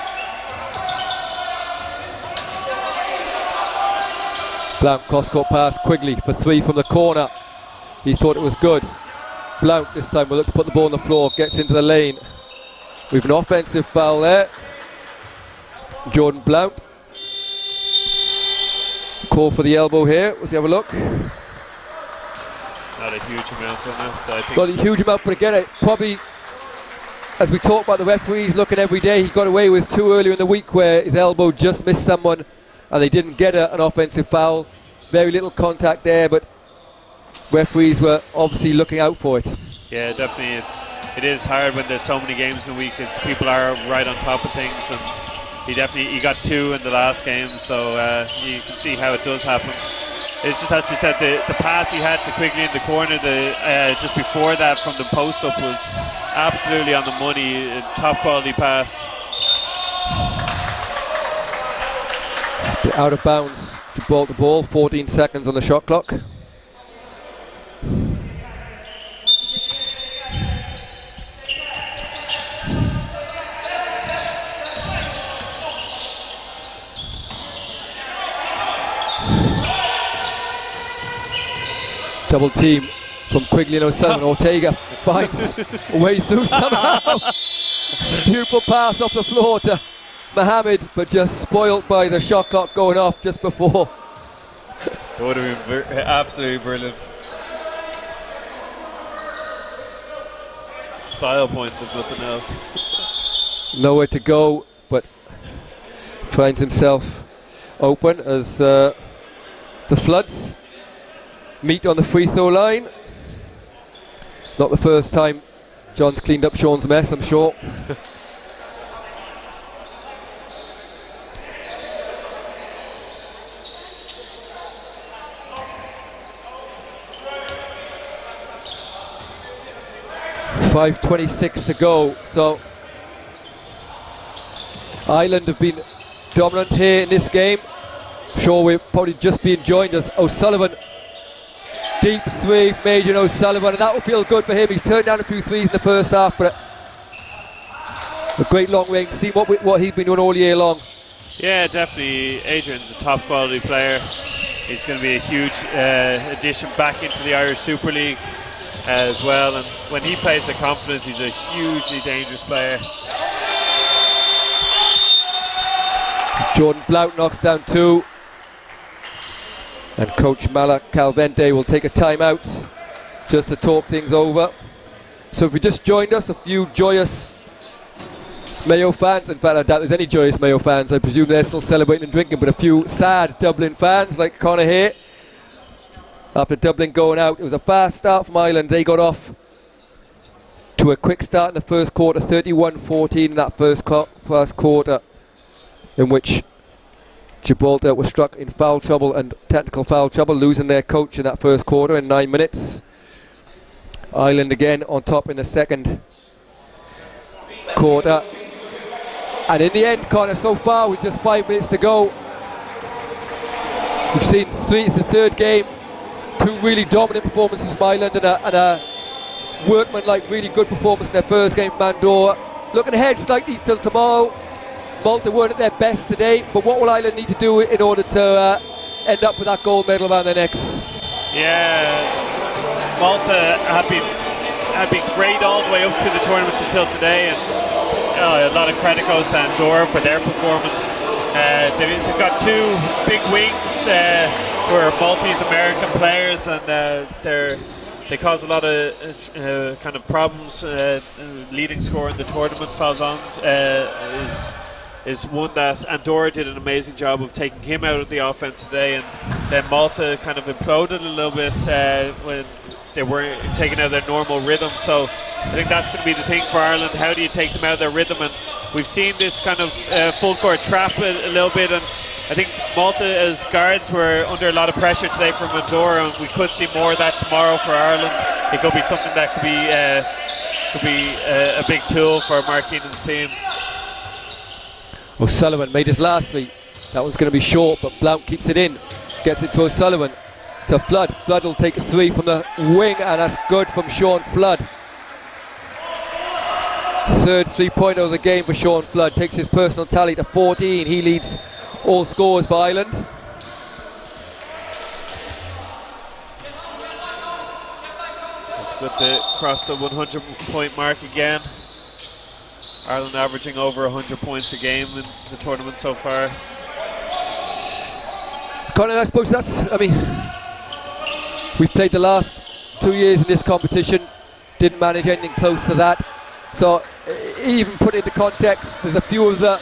Blount, cross-court pass, Quigley for 3 from the corner. He thought it was good. Blount this time will look to put the ball on the floor, gets into the lane. We've an offensive foul there. Jordan Blount. Call for the elbow here. Let's have a look. Not a huge amount on this, I think. Not a huge amount, but again, it probably, as we talk about the referees looking every day, he got away with 2 earlier in the week where his elbow just missed someone and they didn't get an offensive foul. Very little contact there, but referees were obviously looking out for it. Yeah, definitely. It is hard when there's so many games in a week. People are right on top of things, and he got 2 in the last game, so you can see how it does happen. It just has to be said, the pass he had to Quigley in the corner just before that from the post up was absolutely on the money. A top quality pass. Out of bounds to ball the ball. 14 seconds on the shot clock. Double team from Quigley and O'Sullivan. Ortega finds a way through somehow. Beautiful pass off the floor to Mohammed, but just spoiled by the shot clock going off just before. That would have been absolutely brilliant. style points if nothing else. Nowhere to go, but finds himself open as the Floods meet on the free throw line. Not the first time John's cleaned up Sean's mess, I'm sure. .5:26 to go, so Ireland have been dominant here in this game. I'm sure we're probably just being joined as O'Sullivan. Deep three from Adrian O'Sullivan, and that will feel good for him. He's turned down a few threes in the first half, but a great long range. See what he's been doing all year long. Yeah, definitely. Adrian's a top quality player. He's going to be a huge addition back into the Irish Super League as well, and when he plays with confidence, he's a hugely dangerous player. Jordan Blount knocks down 2, and Coach Malak Calvente will take a timeout just to talk things over. So if you just joined us, a few joyous Mayo fans, in fact I doubt there's any joyous Mayo fans, I presume they're still celebrating and drinking, but a few sad Dublin fans like Conor here. After Dublin going out, it was a fast start from Ireland. They got off to a quick start in the first quarter, 31-14 in that first quarter, in which Gibraltar was struck in foul trouble and technical foul trouble, losing their coach in that first quarter in 9 minutes. Ireland again on top in the second quarter. And in the end, Conor, so far with just 5 minutes to go, we've seen it's the third game, 2 really dominant performances from Ireland and a workman-like really good performance in their first game from Andorra. Looking ahead slightly till tomorrow, Malta weren't at their best today, but what will Ireland need to do in order to end up with that gold medal around their necks? Yeah, Malta have been great all the way up through the tournament until today, and a lot of credit goes to Andorra for their performance. They've got 2 big wings who are Maltese-American players, and they cause a lot of kind of problems. Leading scorer in the tournament, Falzons, is one that Andorra did an amazing job of taking him out of the offense today, and then Malta kind of imploded a little bit when they weren't taking out their normal rhythm. So I think that's going to be the thing for Ireland. How do you take them out of their rhythm? And we've seen this kind of full court trap a little bit, and I think Malta as guards were under a lot of pressure today from Andorra, and we could see more of that tomorrow for Ireland. It could be something that could be a big tool for Mark Keenan's team. O'Sullivan made his last 3. That one's going to be short, but Blount keeps it in. Gets it to O'Sullivan. To Flood. Flood will take a 3 from the wing, and that's good from Sean Flood. Third 3-pointer of the game for Sean Flood. Takes his personal tally to 14. He leads all scores for Ireland. It's good to cross the 100-point mark again. Ireland averaging over 100 points a game in the tournament so far. Conor, I suppose we've played the last 2 years in this competition, didn't manage anything close to that. So even put into context, there's a few of the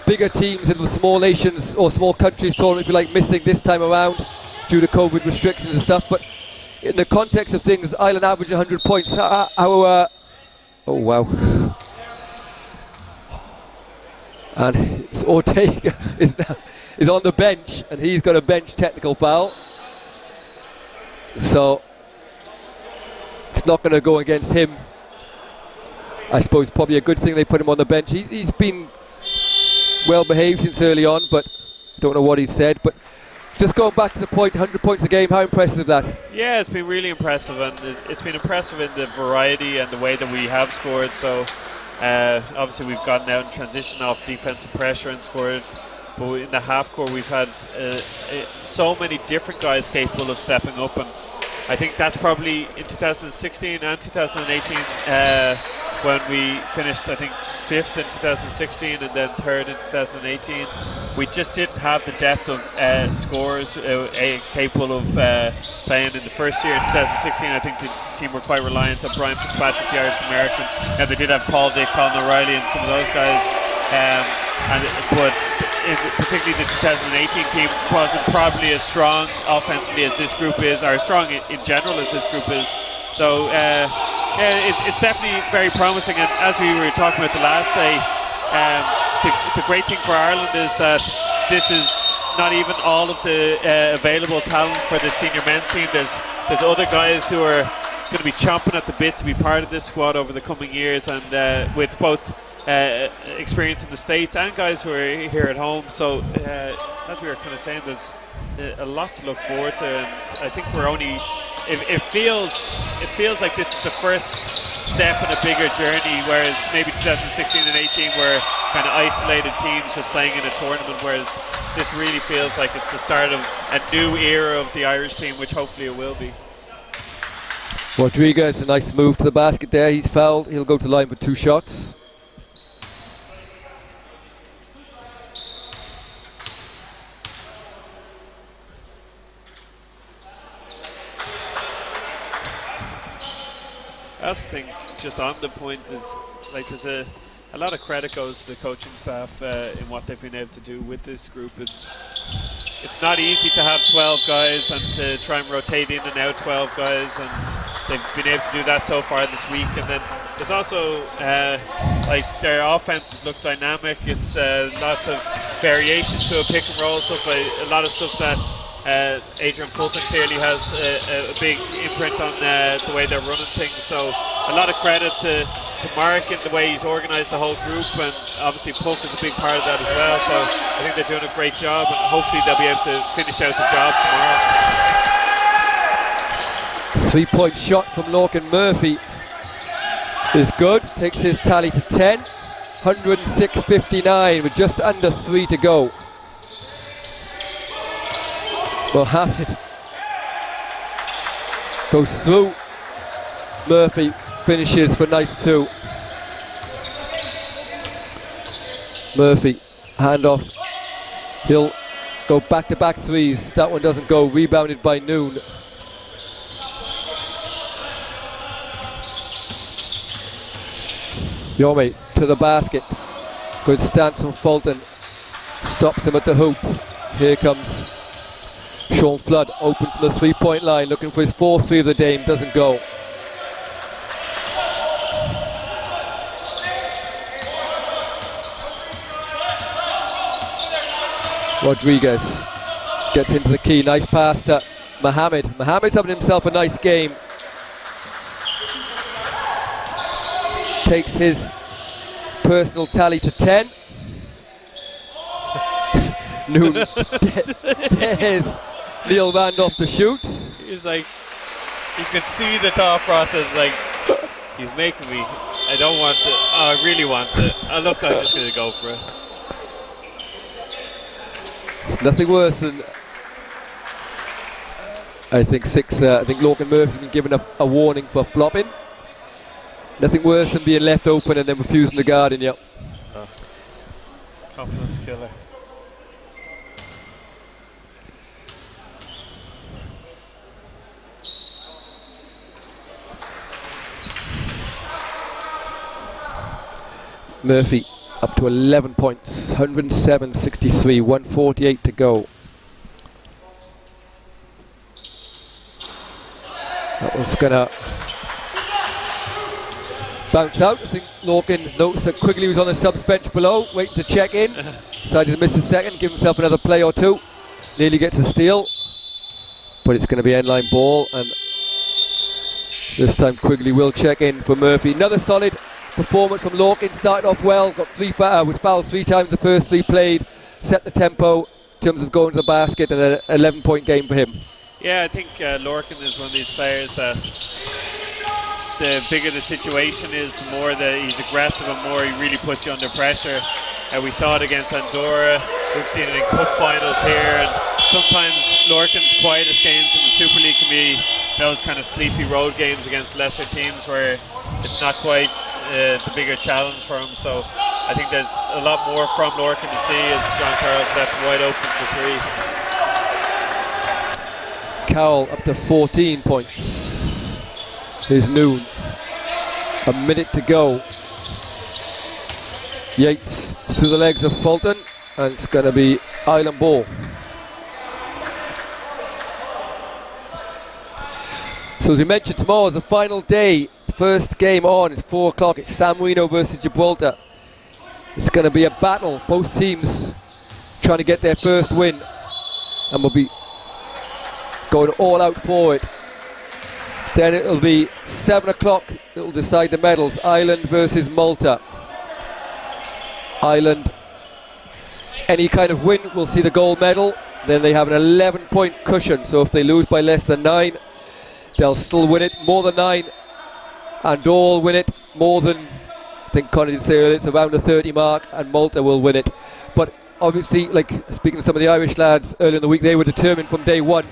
bigger teams in the small nations or small countries tournament, if you like, missing this time around due to COVID restrictions and stuff. But in the context of things, Ireland averaged 100 points. Oh wow. And Ortega is on the bench, and he's got a bench technical foul. So it's not going to go against him. I suppose probably a good thing they put him on the bench. He's been well behaved since early on, but don't know what he said. But just going back to the point, 100 points a game, how impressive is that? Yeah, it's been really impressive, and it's been impressive in the variety and the way that we have scored. So obviously we've gotten out and transitioned off defensive pressure and scored, but in the half court we've had so many different guys capable of stepping up, and I think that's probably in 2016 and 2018 when we finished, I think, 5th in 2016 and then 3rd in 2018. We just didn't have the depth of scorers capable of playing in the first year in 2016. I think the team were quite reliant on Brian Fitzpatrick, the Irish American. Now they did have Paul Dick, Colin O'Reilly, and some of those guys, but particularly the 2018 team wasn't probably as strong offensively as this group is, or as strong in general as this group is. So it's definitely very promising. And as we were talking about the last day, the great thing for Ireland is that this is not even all of the available talent for the senior men's team. There's other guys who are going to be chomping at the bit to be part of this squad over the coming years, and with both experience in the States and guys who are here at home. So as we were kind of saying, there's a lot to look forward to, and I think we're only it feels like this is the first step in a bigger journey, whereas maybe 2016 and 18 were kind of isolated teams just playing in a tournament, whereas this really feels like it's the start of a new era of the Irish team, which hopefully it will be. Rodriguez, a nice move to the basket there. He's fouled. He'll go to line for 2 shots. I also think, just on the point, is like there's a lot of credit goes to the coaching staff in what they've been able to do with this group. It's not easy to have 12 guys and to try and rotate in and out 12 guys, and they've been able to do that so far this week. And then there's also like their offenses look dynamic. It's lots of variation to a pick and roll stuff, a lot of stuff that Adrian Fulton clearly has a big imprint on the way they're running things. So a lot of credit to Mark in the way he's organised the whole group, and obviously Puff is a big part of that as well. So I think they're doing a great job, and hopefully they'll be able to finish out the job tomorrow. 3-point shot from Lorcan Murphy is good, takes his tally to 10, 106.59 with just under 3 to go. Mohammed goes through. Murphy finishes for nice 2. Murphy, handoff. He'll go back-to-back threes. That one doesn't go. Rebounded by Noon. Yomi to the basket. Good stance from Fulton. Stops him at the hoop. Here comes Sean Flood, open from the 3-point line, looking for his 4th 3 of the game, doesn't go. Rodriguez gets into the key, nice pass to Mohammed. Mohammed's having himself a nice game. Takes his personal tally to 10. Noon dares Neil Randolph to shoot. He's like, you could see the thought process, like, he's making me, I don't want to, I really want to. Look, I'm just going to go for it. It's nothing worse than, I think Lorcan Murphy has been given a warning for flopping. Nothing worse than being left open and then refusing to guard in you. Confidence killer. Murphy up to 11 points, 107.63, 148 to go. That one's gonna bounce out. I think Lorcan noticed that Quigley was on the subs bench below, waiting to check in. Decided to miss a second, give himself another play or 2. Nearly gets a steal, but it's going to be end-line ball, and this time Quigley will check in for Murphy. Another solid performance from Lorcan. Started off well, got was fouled 3 times the first 3 played, set the tempo in terms of going to the basket, and an 11-point game for him. Yeah, I think Lorcan is one of these players that the bigger the situation is, the more that he's aggressive and more he really puts you under pressure. We saw it against Andorra, we've seen it in cup finals here, and sometimes Lorcan's quietest games in the Super League can be those kind of sleepy road games against lesser teams where it's not quite the bigger challenge for him. So I think there's a lot more from Lorcan to see as John Carroll's left wide open for three. Carroll up to 14 points. Is Noon. A minute to go. Yates through the legs of Fulton, and it's going to be Island ball. So as we mentioned, tomorrow is the final day. The first game on is 4 o'clock. It's San Marino versus Gibraltar. It's going to be a battle. Both teams trying to get their first win, and will be going all out for it. Then it'll be 7 o'clock. It'll decide the medals. Ireland versus Malta. Ireland, any kind of win will see the gold medal. Then they have an 11-point cushion. So if they lose by less than 9, they'll still win it. More than 9, and all win it. More than, I think Connie did say earlier, it's around the 30 mark, and Malta will win it. But obviously, like speaking to some of the Irish lads earlier in the week, they were determined from day one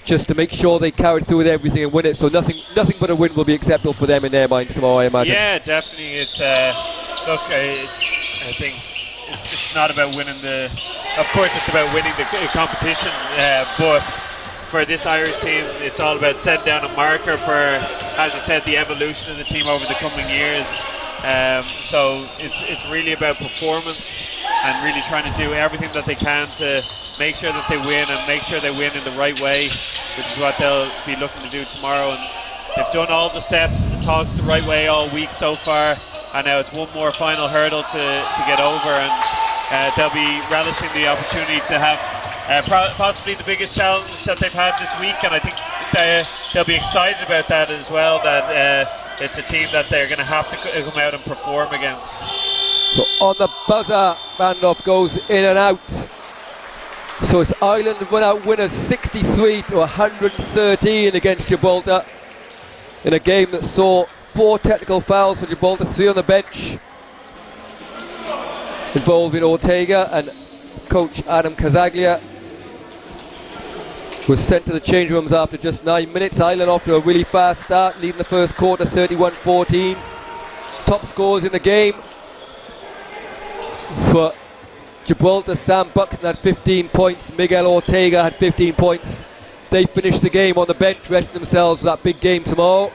just to make sure they carried through with everything and win it. So nothing but a win will be acceptable for them in their minds tomorrow, I imagine. Yeah, definitely. It's look, I think it's not about winning the. Of course, it's about winning the competition, but for this Irish team, it's all about setting down a marker for, as I said, the evolution of the team over the coming years. So it's really about performance and really trying to do everything that they can to make sure that they win, and make sure they win in the right way, which is what they'll be looking to do tomorrow. And they've done all the steps, talked the right way all week so far, and now it's one more final hurdle to get over, and they'll be relishing the opportunity to have possibly the biggest challenge that they've had this week, and I think they'll be excited about that as well, that it's a team that they're going to have to come out and perform against. So on the buzzer, Randolph goes in and out. So it's Ireland win out winners 63 to 113 against Gibraltar in a game that saw 4 technical fouls for Gibraltar, 3 on the bench, involving Ortega, and coach Adam Casaglia was sent to the change rooms after just 9 minutes. Ireland off to a really fast start, leading the first quarter 31-14. Top scorers in the game for Gibraltar: Sam Buxton had 15 points, Miguel Ortega had 15 points. They finished the game on the bench, resting themselves for that big game tomorrow.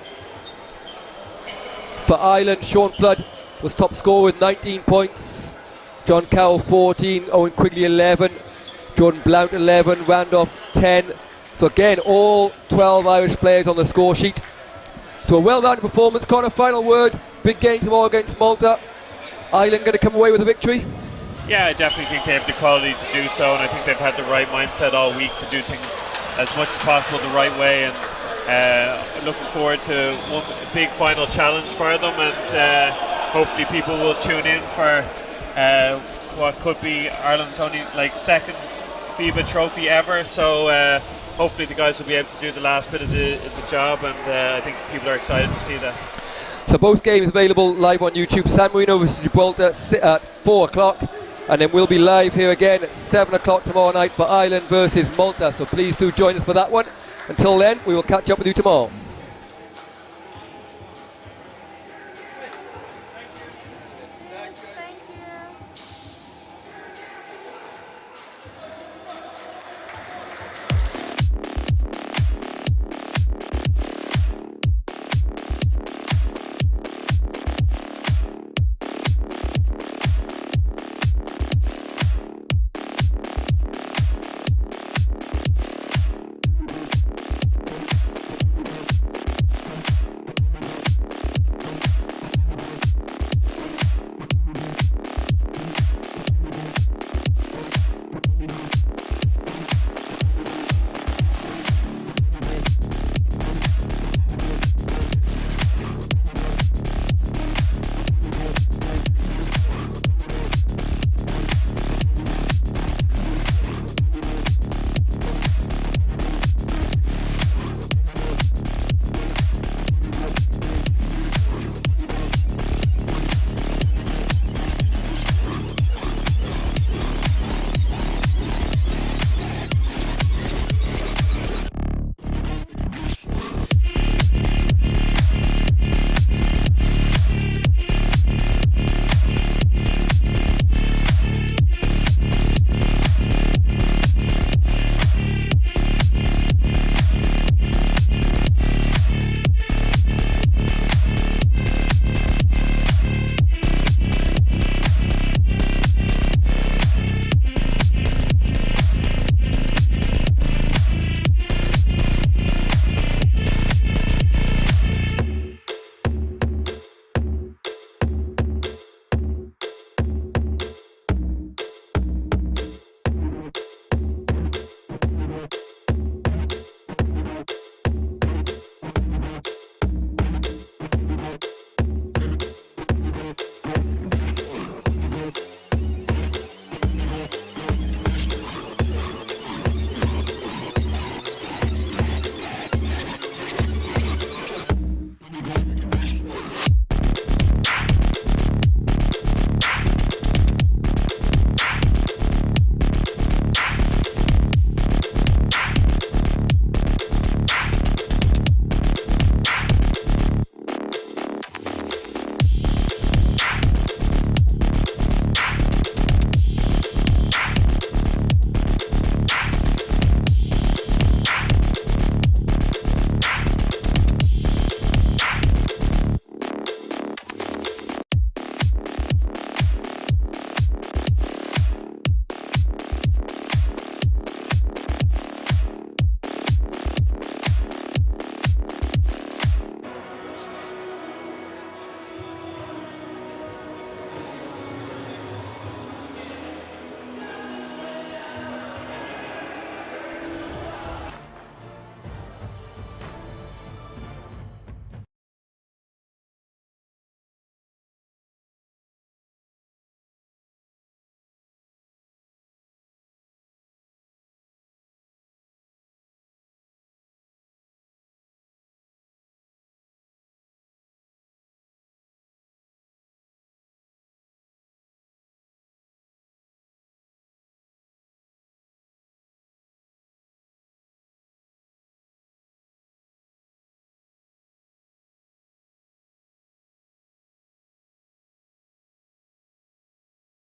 For Ireland, Sean Flood was top scorer with 19 points, John Carroll 14, Owen Quigley 11, Jordan Blount 11, Randolph 10. So again, all 12 Irish players on the score sheet. So a well-rounded performance. Connor, final word. Big game tomorrow against Malta. Ireland going to come away with a victory? Yeah, I definitely think they have the quality to do so, and I think they've had the right mindset all week to do things as much as possible the right way, and looking forward to one big final challenge for them, and hopefully people will tune in for what could be Ireland's only second FIBA trophy ever, so hopefully the guys will be able to do the last bit of the job, and I think people are excited to see that. So both games available live on YouTube. San Marino versus Gibraltar at 4 o'clock, and then we'll be live here again at 7 o'clock tomorrow night for Ireland versus Malta, so please do join us for that one. Until then, we will catch up with you tomorrow.